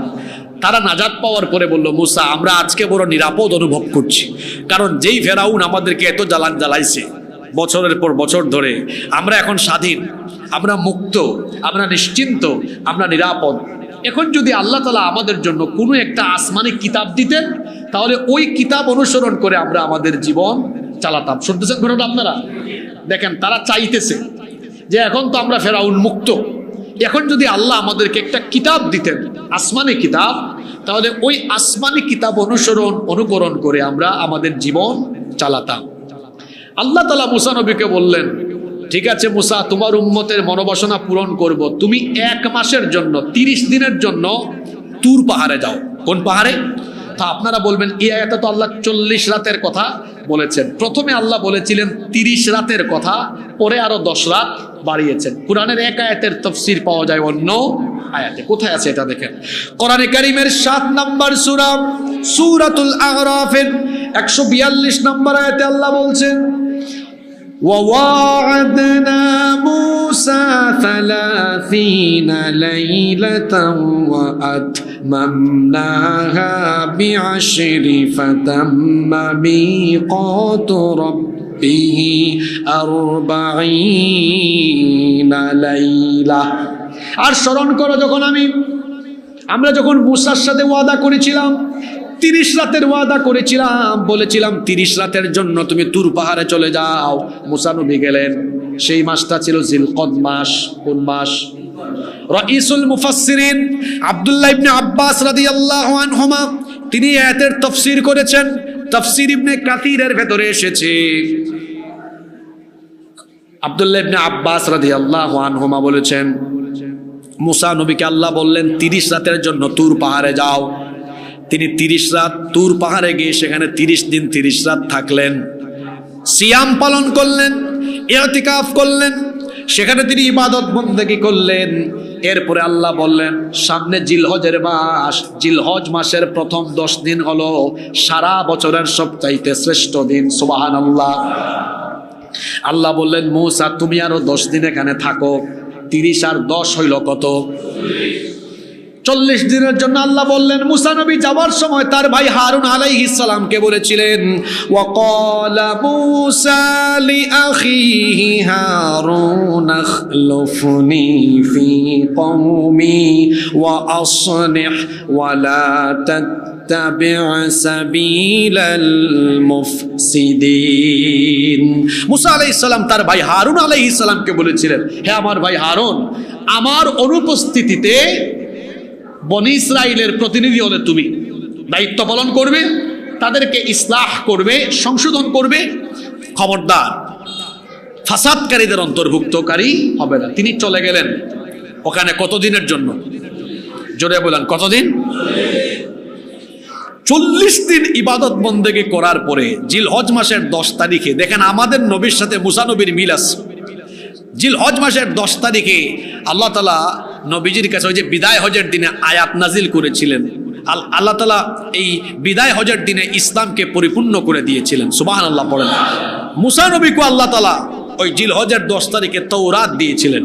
তারা নাজাত পাওয়ার পরে বলল, মুসা আমরা আজকে বড় নিরাপদ অনুভব করছি, কারণ যেই ফেরাউন আমাদেরকে এত জ্বালান জ্বালাইছে বছরের পর বছর ধরে, আমরা এখন স্বাধীন, আমরা মুক্ত, আমরা নিশ্চিন্ত, আমরা নিরাপদ। এখন যদি আল্লাহ তাআলা আমাদের জন্য কোনো একটা আসমানি কিতাব দিতেন, তাহলে ওই কিতাব অনুসরণ করে আমরা আমাদের জীবন চালাতাম। শুনতেছেন ঘটনা আপনারা? দেখেন, তারা চাইতেছে যে এখন তো আমরা ফেরাউন মুক্ত, এখন যদি আল্লাহ আমাদেরকে একটা কিতাব দিতেন, আসমানি কিতাব, তাহলে ওই আসমানি কিতাব অনুকরণ করে আমরা আমাদের জীবন চালাতাম। আল্লাহ তাআলা মুসা নবীকে বললেন, ঠিক আছে মুসা, তোমার উম্মতের মনোবাসনা পূরণ করব, তুমি 1 মাসের জন্য 30 দিনের জন্য তুর পাহাড়ে যাও। কোন পাহাড়ে? তা আপনারা বলবেন, এই আয়াতে তো আল্লাহ 40 রাতের কথা বলেছেন। প্রথমে আল্লাহ বলেছিলেন 30 রাতের কথা, পরে আরো 10 রাত বাড়িয়েছেন। কোরআনের এক আয়াতের তাফসীর পাওয়া যায় অন্য আয়াতে। কোথায় আছে এটা দেখেন, কোরআনে কারীমের 7 নম্বর সূরা সূরাতুল আ'রাফের 142 নম্বর আয়াতে আল্লাহ বলছেন, وواعدنا موسى 30 ليلة وأتممناها ب10 فتم ميقات ربه 40 ليلة। আর স্মরণ করো যখন আমরা যখন মূসার সাথে ওয়াদা করেছিলাম, 30 রাতের ওয়াদা করেছিলাম, বলেছিলাম 30 রাতের জন্য তুমি তুর পাহাড়ে চলে যাও। মুসা নবী গেলেন, সেই মাসটা ছিল জিলকদ মাস। কোন মাস? রাইসুল মুফাসসিরিন আব্দুল্লাহ ইবনে আব্বাস রাদিয়াল্লাহু আনহুমা তিনি আয়াতের তাফসীর করেছেন। তাফসীর ইবনে কাসিরের ভেতরে এসেছে, আব্দুল্লাহ ইবনে আব্বাস রাদিয়াল্লাহু আনহুমা বলেছেন, মুসা নবীকে আল্লাহ বললেন 30 রাতের জন্য তুর পাহাড়ে যাও। তিনি 30 রাত তুর পাহাড়ে গিয়ে সেখানে 30 দিন 30 রাত থাকলেন, সিয়াম পালন করলেন, ইতিকাফ করলেন, সেখানে তিনি ইবাদত বন্দেগী করলেন। এরপরে আল্লাহ বললেন, সামনে জিলহজের মাস, জিলহজ মাসের প্রথম 10 দিন হলো সারা বছরের সবচাইতে শ্রেষ্ঠ দিন। সুবহানাল্লাহ। আল্লাহ বললেন, মূসা তুমি আরো 10 দিন এখানে থাকো। 30 আর 10 হইল কত? 40 দিনের জন্য আল্লাহ বললেন। মুসা নবী যাওয়ার সময় তার ভাই হারুন আলাইহিস সালামকে বলেছিলেন, ওয়াকালা মূসা লিআখিহি হারুন আখলুফনি ফি কওমি ওয়া আসলিহ ওয়া লা তাত্তাবি' সাবিলাল মুফসিদিন। মুসা আলাইহিস সালাম তার ভাই হারুন আলাইহিস সালামকে বলেছিলেন, হে আমার ভাই হারুন, আমার অনুপস্থিতিতে বনি ইসরাইলের প্রতিনিধি হলে তুমি দায়িত্ব পালন করবে, তাদেরকে ইসলাহ করবে, সংশোধন করবে, খবরদার ফাসাদকারীদের অন্তর্ভুক্তকারী হবে না। তিনি চলে গেলেন ওখানে কতদিনের জন্য? জোরে বলেন, কতদিন? 40 দিন ইবাদত বন্দেগী করার পরে জিলহজ মাসের 10 তারিখে, দেখেন আমাদের নবীর সাথে মুসা নবীর মিল আছে। জিলহজ মাসের 10 তারিখে আল্লাহ তাআলা নবীজির কাছে ওই যে বিদায় হজের দিনে আয়াত নাজিল করেছিলেন। আল্লাহ তাআলা এই বিদায় হজের দিনে ইসলামকে পরিপূর্ণ করে দিয়েছিলেন। সুবহানাল্লাহ পড়েন। মুসা নবীকে আল্লাহ তাআলা ওই জিলহজের 10 তারিখে তাওরাত দিয়েছিলেন।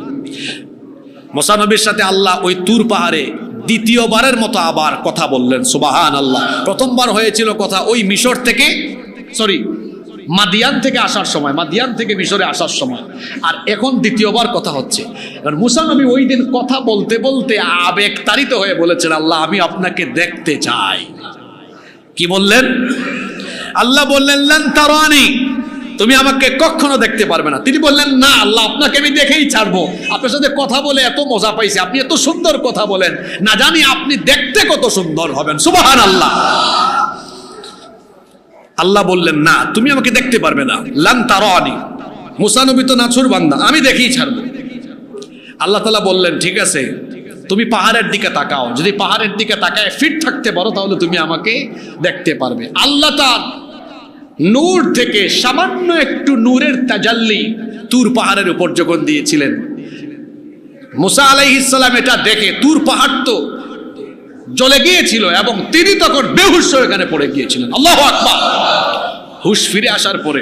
মুসা নবীর সাথে আল্লাহ ওই তুর পাহাড়ে দ্বিতীয়বারের মতো আবার কথা বললেন। সুবহানাল্লাহ। প্রথমবার হয়েছিল কথা ওই মিশর থেকে, মাদিয়ান থেকে আসার সময়, মাদিয়ান থেকে মিশরে আসার সময়, আর এখন দ্বিতীয়বার কথা হচ্ছে। আর মুসা নবী ওই দিন কথা বলতে বলতে আবেগতাড়িত হয়ে বলেছেন, আল্লাহ আমি আপনাকে দেখতে চাই। কি বললেন? আল্লাহ বললেন, লান তারানি, তুমি আমাকে কখনো দেখতে পারবে না। তিনি বললেন, না আল্লাহ, আপনাকে আমি দেখেই ছাড়বো। আপনার সাথে কথা বলে এত মজা পাইছি, আপনি এত সুন্দর কথা বলেন, না জানি আপনি দেখতে কত সুন্দর হবেন। সুবহানাল্লাহ। আল্লাহ বললেন, না তুমি আমাকে দেখতে পারবে না। লান তারানি, মুসা নবী তো নাছুর বান্দা, আমি দেখেই ছাড়বো। আল্লাহ তাআলা বললেন, ঠিক আছে তুমি পাহাড়ের দিকে তাকাও, যদি পাহাড়ের দিকে তাকায় ফিট থাকতে পারো তাহলে তুমি আমাকে দেখতে পারবে। আল্লাহ তাআলা নূর থেকে সামান্য একটু নূরের তাজাল্লি তুর পাহাড়ের উপর যখন দিয়েছিলেন, মুসা আলাইহিস সালাম এটা দেখে, তুর পাহাড় তো জ্বলে গিয়েছিল এবং তিনি তখন বেহুশ হয়ে এখানে পড়ে গিয়েছিলেন। আল্লাহু আকবার। হুশ ফিরে আসার পরে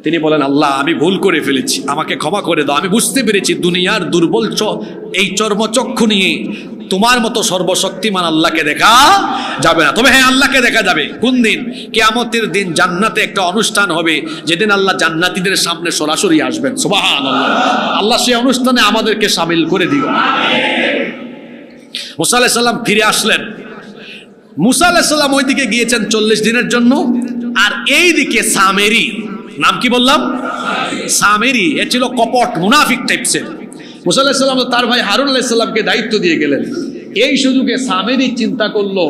তিনি বলেন, আল্লাহ আমি ভুল করে ফেলেছি, আমাকে ক্ষমা করে দাও। আমি বুঝতে পেরেছি দুনিয়ার দুর্বল এই চর্মচক্ষু নিয়ে তোমার মতো সর্বশক্তিমান আল্লাহকে দেখা যাবে না। তবে হ্যাঁ, আল্লাহকে দেখা যাবে। কোন দিন? কিয়ামতের দিন জান্নাতে একটা অনুষ্ঠান হবে, যেদিন আল্লাহ জান্নাতীদের সামনে সরাসরি আসবেন। সুবহানাল্লাহ। আল্লাহ সেই অনুষ্ঠানে আমাদেরকে শামিল করে দিও। মুসা আলাইহিস সালাম ফিরে আসলেন। মুসা আলাইহিস সালাম ওইদিকে গিয়েছেন 40 দিনের জন্য, আর এইদিকে সামেরি, নাম কি বললাম? সামেরি। এ ছিল কপট মুনাফিক টাইপসের। মুসা আলাইহিস সালাম তার ভাই হারুন আলাইহিস সালামকে দায়িত্ব দিয়ে গেলেন। এই সুযোগে সামেরি চিন্তা করলো,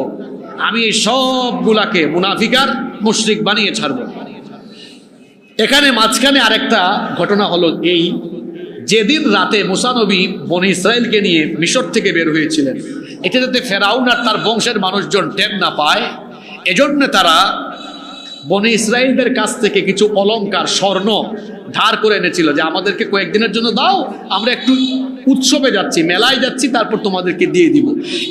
আমি এই সবগুলাকে মুনাফিকার মুশরিক বানিয়ে ছাড়বো। এখানে মাঝখানে আরেকটা ঘটনা হলো, এই যেদিন রাতে মুসা নবী বনি ইসরাইলকে নিয়ে মিশর থেকে বের হয়েছিলেন, এটা যাতে ফেরাউন আর তার বংশের মানুষজন টের না পায়, এজন্য তারা বনি ইসরাইলদের কাছ থেকে কিছু অলংকার, স্বর্ণ ধার করে এনেছিল, যে আমাদেরকে কয়েকদিনের জন্য দাও, আমরা একটু উৎসবে যাচ্ছি, মেলায় যাচ্ছি, তারপর তোমাদেরকে দিয়ে দিব।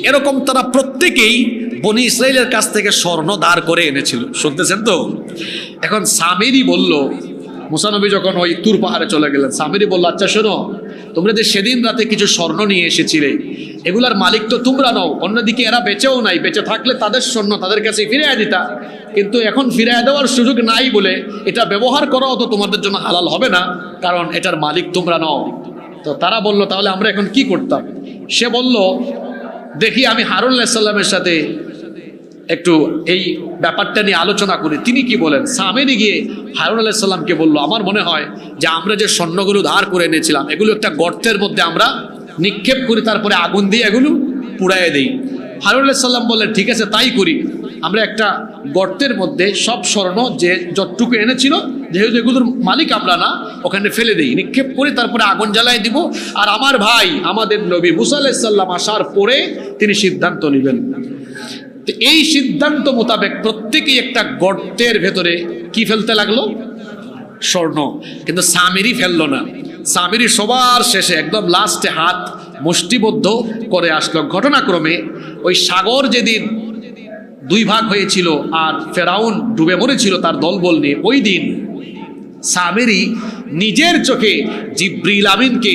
এরকম তারা প্রত্যেকেই বনি ইসরাইলের কাছ থেকে স্বর্ণ ধার করে এনেছিল। শুনতেছেন তো? এখন সামেরি বলল, মুসা নবী যখন ওই তুর পাহাড়ে চলে গেলেন, সামেরি বলল, আচ্ছা শোনো, তোমরা যে সেদিন রাতে কিছু স্বর্ণ নিয়ে এসেছিলে, এগুলার মালিক তো তোমরা নও, অন্যদিকে এরা বেঁচেও নাই, বেঁচে থাকলে তাদের স্বর্ণ তাদের কাছে ফিরিয়ে দিতা, কিন্তু এখন ফিরিয়ে দেওয়ার সুযোগ নাই বলে এটা ব্যবহার করাও তো তোমাদের জন্য হালাল হবে না, কারণ এটার মালিক তোমরা নও। তো তারা বলল, তাহলে আমরা এখন কি করতাম? সে বলল, দেখি আমি হারুন আলাইহিস সালামের সাথে একটু এই ব্যাপারটা নিয়ে আলোচনা করি, তিনি কি বলেন। সামেরি গিয়ে হারুন আলাইহিস সালামকে বলল, আমার মনে হয় যে আমরা যে স্বর্ণগুলো ধার করে এনেছিলাম, এগুলো একটা গর্তের মধ্যে আমরা নিক্ষেপ করি, তারপরে আগুন দিয়ে এগুলো পুড়াইয়ে দেই। হারুন আলাইহিস সালাম বললেন ঠিক আছে তাই করি, আমরা একটা গর্তের মধ্যে সব স্বর্ণ যে যতটুকু এনেছিল, যেহেতু এগুলোর মালিক আমরা না, ওখানে ফেলে দেই, নিক্ষেপ করে তারপরে আগুন জ্বালাই দিব, আর আমার ভাই আমাদের নবী মুসা আলাইহিস সালাম আসার পরে তিনি সিদ্ধান্ত নেবেন। এই সিদ্ধান্ত মোতাবেক প্রত্যেকেই একটা গর্তের ভেতরে কি ফেলতে লাগলো, স্বর্ণ। কিন্তু সামিরি ফেললো না। সামিরি সবার শেষে একদম লাস্টে হাত মুষ্টিবদ্ধ করে আসলো। ঘটনাক্রমে ওই সাগর যেদিন দুই ভাগ হয়েছিল আর ফেরাউন ডুবে মরেছিল তার দলবল নিয়ে, ওই দিন সামিরি নিজের চোখে জিব্রিল আমিনকে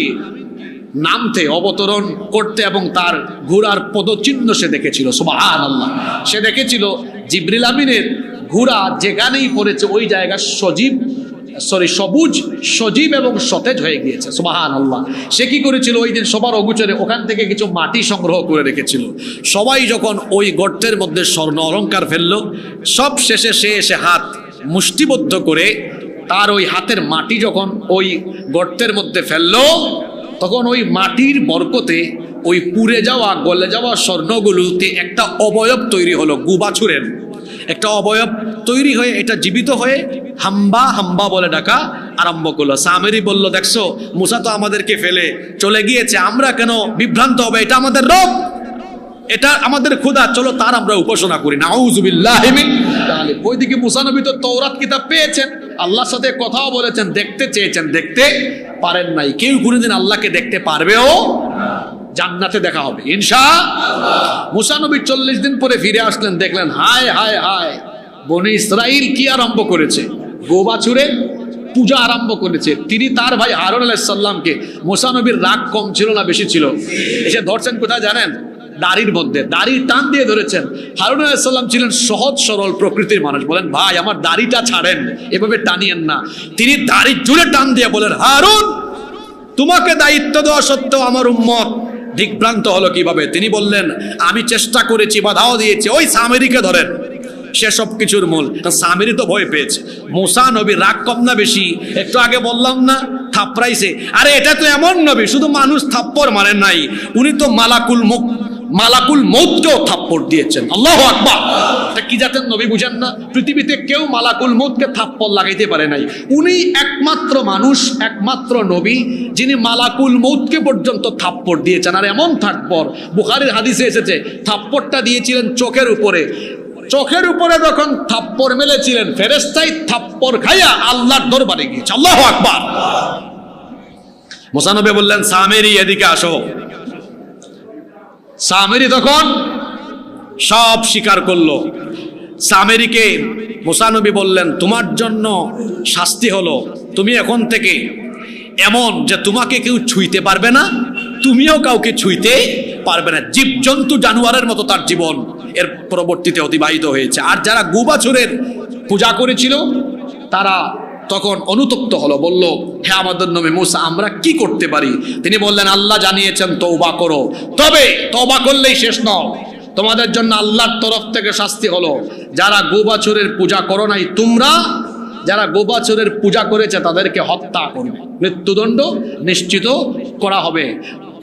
নামতে, অবতরণ করতে এবং তার ঘোড়ার পদচিহ্ন সে দেখেছিল। সুবহানাল্লাহ। সে দেখেছিল জিব্রিল আমিনের ঘোড়া যেখানেই পড়েছে ওই জায়গা সবুজ, সজীব এবং সতেজ হয়ে গিয়েছে। সুবহানাল্লাহ। সে কি করেছিল, ওই দিন সবার অগোচরে ওখান থেকে কিছু মাটি সংগ্রহ করে রেখেছিল। সবাই যখন ওই গর্তের মধ্যে স্বর্ণ অলংকার ফেললো, সব শেষে সে এসে হাত মুষ্টিবদ্ধ করে তার ওই হাতের মাটি যখন ওই গর্তের মধ্যে ফেললো, তখন ওই মাটির বরকতে ওই পুড়ে যাওয়া গলে যাওয়া স্বর্ণগুলোতে একটা অবয়ব তৈরি হলো, গুবাছুরের একটা অবয়ব তৈরি হয়ে এটা জীবিত হয়ে হাম্বা হাম্বা বলে ডাকা আরম্ভ করলো। সামেরি বলল, দেখছো মুসা তো আমাদেরকে ফেলে চলে গিয়েছে, আমরা কেন বিভ্রান্ত হবে? এটা আমাদের রব, এটা আমাদের খোদা, চলো তার আমরা উপাসনা করি। নাউযুবিল্লাহি মিন যালিক। ওইদিকে মুসা নবী তো তওরাত কিতাব পেয়েছেন, আল্লাহর সাথে কথাও বলেছেন, দেখতে চেয়েছেন, দেখতে পারেন নাই। কেউ কোনোদিন আল্লাহকে দেখতে পারবেও না। জান্নাতে দেখা হবে ইনশাআল্লাহ। মুসা নবী 40 দিন পরে ফিরে আসলেন, দেখলেন হায় হায় হায়, বনি ইসরাইল কি আরম্ভ করেছে, গোবাছুরের পূজা আরম্ভ করেছে। তিনি তার ভাই হারুন আলাইহিস সালামকে, মুসা নবীর রাগ কম ছিল না বেশি ছিল, এসে ধরছেন কোথায় জানেন, দাড়ির মধ্যে, দাড়ির টান দিয়ে ধরেছেন। হারুন আলাইহিস সালাম ছিলেন সহজ সরল প্রকৃতির মানুষ, বলেন ভাই আমার দাড়িটা ছাড়েন, এভাবে টানিয়েন না। তিনি দাড়ির জুড়ে টান দিয়ে বলেন, হারুন তোমাকে দায়িত্ব দেওয়া সত্ত্বেও আমার উম্মত দিকভ্রান্ত হলো কিভাবে? তিনি বললেন, আমি চেষ্টা করেছি, বাধাও দিয়েছি, ওই সামেরিকে ধরেন, সে সব কিছুর মূল। সামেরি তো ভয় পেয়েছে। মুসা নবী রাগ কম না বেশি? একটু আগে বললাম না, থাপড়াইছে। আরে এটা তো এমন নবী, শুধু মানুষ থাপ্পড় মারেন নাই, উনি তো মালাকুল মউতকেও থাপ্পড় দিয়েছেন। আল্লাহু আকবার। এটা কি জাতের নবী বুঝেন না? পৃথিবীতে কেউ মালাকুল মউতকে থাপ্পড় লাগাইতে পারে নাই। উনি একমাত্র মানুষ, একমাত্র নবী যিনি মালাকুল মউতকে পর্যন্ত থাপ্পড় দিয়েছেন। আর এমন থাপ্পড়, বুখারীর হাদিসে এসেছে, থাপ্পড়টা দিয়েছিলেন চোখের উপরে। চোখের উপরে যখন থাপ্পড় মেলেছিলেন, ফেরেশতাই থাপ্পড় খাইয়া আল্লাহর দরবারে গিয়েছে। আল্লাহু আকবার। মুসা নবী বললেন, সামেরি এদিকে আসো। সামেরি তখন সব স্বীকার করলো। সামেরিকে মুসা নবী বললেন, তোমার জন্য শাস্তি হলো, তুমি এখন থেকে এমন যে তোমাকে কেউ ছুঁইতে পারবে না, তুমিও কাউকে ছুঁইতে পারবে না। জীবজন্তু জানোয়ারের মতো তার জীবন এর পরবর্তীতে অতিবাহিত হয়েছে। আর যারা গুবাছুরের পূজা করেছিল তারা তখন অনুতপ্ত হলো, বলল, হে আমাদের নবী মুসা, আমরা কি করতে পারি? তিনি বললেন, আল্লাহ জানিয়েছেন তওবা করো, তবে তওবা করলেই শেষ নয়, তোমাদের জন্য আল্লাহর তরফ থেকে শাস্তি হলো, যারা গোবাছুরের পূজা করো নাই, তোমরা যারা গোবাছুরের পূজা করেছে তাদেরকে হত্যা করবে, মৃত্যুদণ্ড নিশ্চিত করা হবে।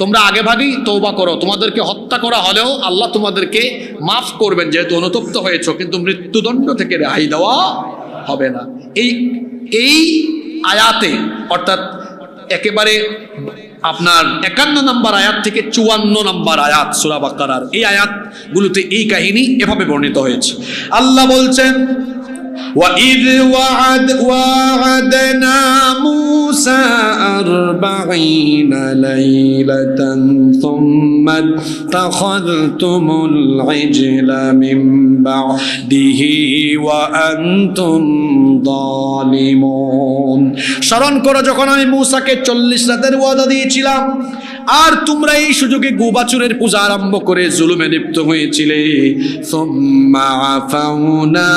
তোমরা আগে ভাগেই তওবা করো, তোমাদেরকে হত্যা করা হলেও আল্লাহ তোমাদেরকে মাফ করবেন, যেহেতু অনুতপ্ত হয়েছ, কিন্তু মৃত্যুদণ্ড থেকে রেহাই দেওয়া হবে না। এই আয়াতে, অর্থাৎ একেবারে আপনার 51 নম্বর আয়াত থেকে 54 নম্বর আয়াত সূরা বাকারার, এই আয়াতগুলোতে এই কাহিনী এভাবে বর্ণিত হয়েছে। আল্লাহ বলছেন, وَإِذْ وَعَدْنَا مُوسَى 40 لَيْلَةً ثُمَّ اتَّخَذْتُمُ الْعِجْلَ مِنْ بَعْدِهِ وَأَنْتُمْ ظَالِمُونَ। স্মরণ করো যখন আমি মূসাকে 40 রাতের ওয়াদা দিয়েছিলাম, আর তোমরা এই সুযোগে গোবাছুরের পূজা আরম্ভ করে জুলুমে লিপ্ত হয়েছিলে। সুম্মা আফাউনা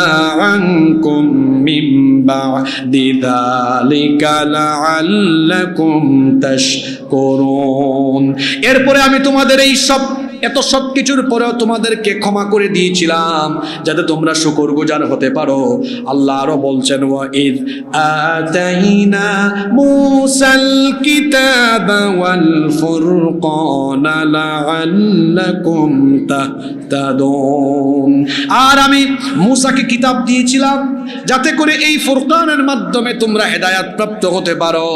আনকুম মিন বা'দি যালিকা লাআল্লাকুম তাশকুরুন। এরপরে আমি তোমাদের এত সব কিছুর পরেও তোমাদেরকে ক্ষমা করে দিয়েছিলাম যাতে তোমরা শুকরগুজার হতে পারো। আল্লাহ আরো বলছেন, ওয়া ইয আতাইনা মূসাল কিতাবা ওয়াল ফুরকানা লাআল্লাকুম তাহতাদুন। আর আমি মূসাকে কিতাব দিয়েছিলাম যাতে করে এই ফুরকানের মাধ্যমে তোমরা হেদায়েত প্রাপ্ত হতে পারো।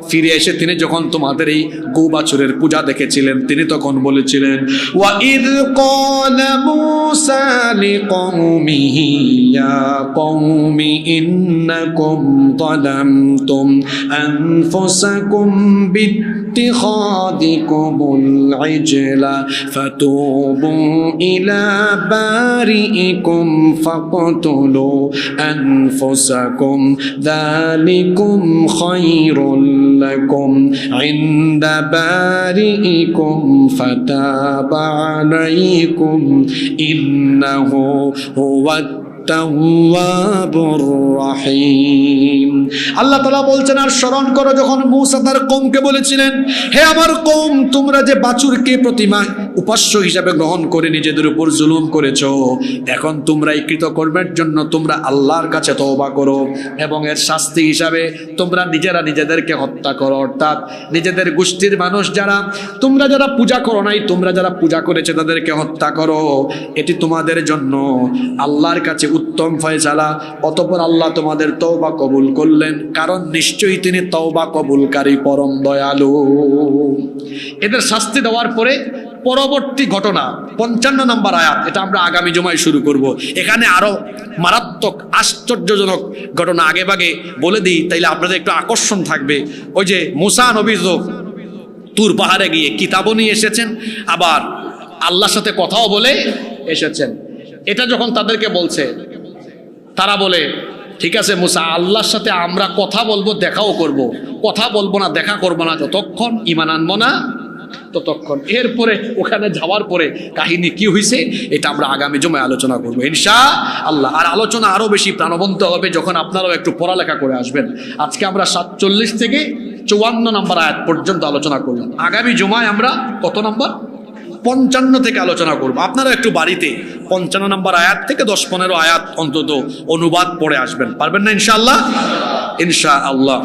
ফিরে এসে তিনি যখন তোমাদের এই গো-বাছুরের পূজা দেখেছিলেন, তিনি তখন বলেছিলেন, ওয়া ইয ক্বালা মূসা লিকওমিহি ইয়া কওমি ইন্নাকুম যালামতুম আনফুসাকুম বিত্তিখাদিকুমুল ইজলা ফাতুবু ইলা বারিইকুম ফাকতুলু আনফুসাকুম যালিকুম খায়রুল লাকুম ইনদা বারিইকুম ফাতাবা আলাইকুম ইন্নাহু হুয়াত তাওয়াবুর রহিম। আল্লাহ তাআলা বলছেন, আর স্মরণ করো যখন মূসা তার কওমকে বলেছিলেন, হে আমার কওম, তোমরা যে বাছুরকে প্রতিমা উপাস্য হিসাবে গ্রহণ করে নিজেদের উপর জুলুম করেছো, এখন তোমরা এই কৃতকর্মের জন্য তোমরা আল্লাহর কাছে তওবা করো এবং এর শাস্তি হিসাবে তোমরা নিজেরা নিজেদেরকে হত্যা করো। অর্থাৎ নিজেদের গোষ্ঠীর মানুষ যারা, তোমরা যারা পূজা করো নাই, তোমরা যারা পূজা করেছে তাদেরকে হত্যা করো। এটি তোমাদের জন্য আল্লাহর কাছে উত্তম ফয়সালা। অতঃপর আল্লাহ তোমাদের তওবা কবুল করলেন, কারণ নিশ্চয়ই তিনি তওবা কবুলকারী পরম দয়ালু। এদের শাস্তি দেওয়ার পরে পরবর্তী ঘটনা 55 নম্বর আয়াত, এটা আমরা আগামী জুমায় শুরু করব। এখানে আরো মারাত্মক আশ্চর্যজনক ঘটনা আগে ভাগে বলে দিই, তাইলে আপনাদের একটু আকর্ষণ থাকবে। ওই যে মূসা নবী তুর পাহাড়ে গিয়ে কিতাবও নিয়ে এসেছেন, আবার আল্লাহর সাথে কথাও বলে এসেছেন। এটা যখন তাদেরকে বলছে, তারা বলে, ঠিক আছে মূসা, আল্লাহর সাথে আমরা কথা বলবো, দেখাও করব, কথা বলবো না, দেখা করবো না যতক্ষণ, ঈমান আনবো না ততক্ষণ। এরপরে ওখানে যাওয়ার পরে কাহিনী কি হয়েছে এটা আমরা আগামী জুমায় আলোচনা করবো ইনশাআল্লাহ। আর আলোচনা আরো বেশি প্রাণবন্ত হবে যখন আপনারাও একটু পড়ালেখা করে আসবেন। আজকে আমরা 47 থেকে 54 নম্বর আয়াত পর্যন্ত আলোচনা করলাম। আগামী জুমায় আমরা কত নম্বর? 55 থেকে আলোচনা করবো। আপনারা একটু বাড়িতে 55 নম্বর আয়াত থেকে 10-15 আয়াত অন্তত অনুবাদ পড়ে আসবেন, পারবেন না ইনশাআল্লাহ? ইনশাআল্লাহ।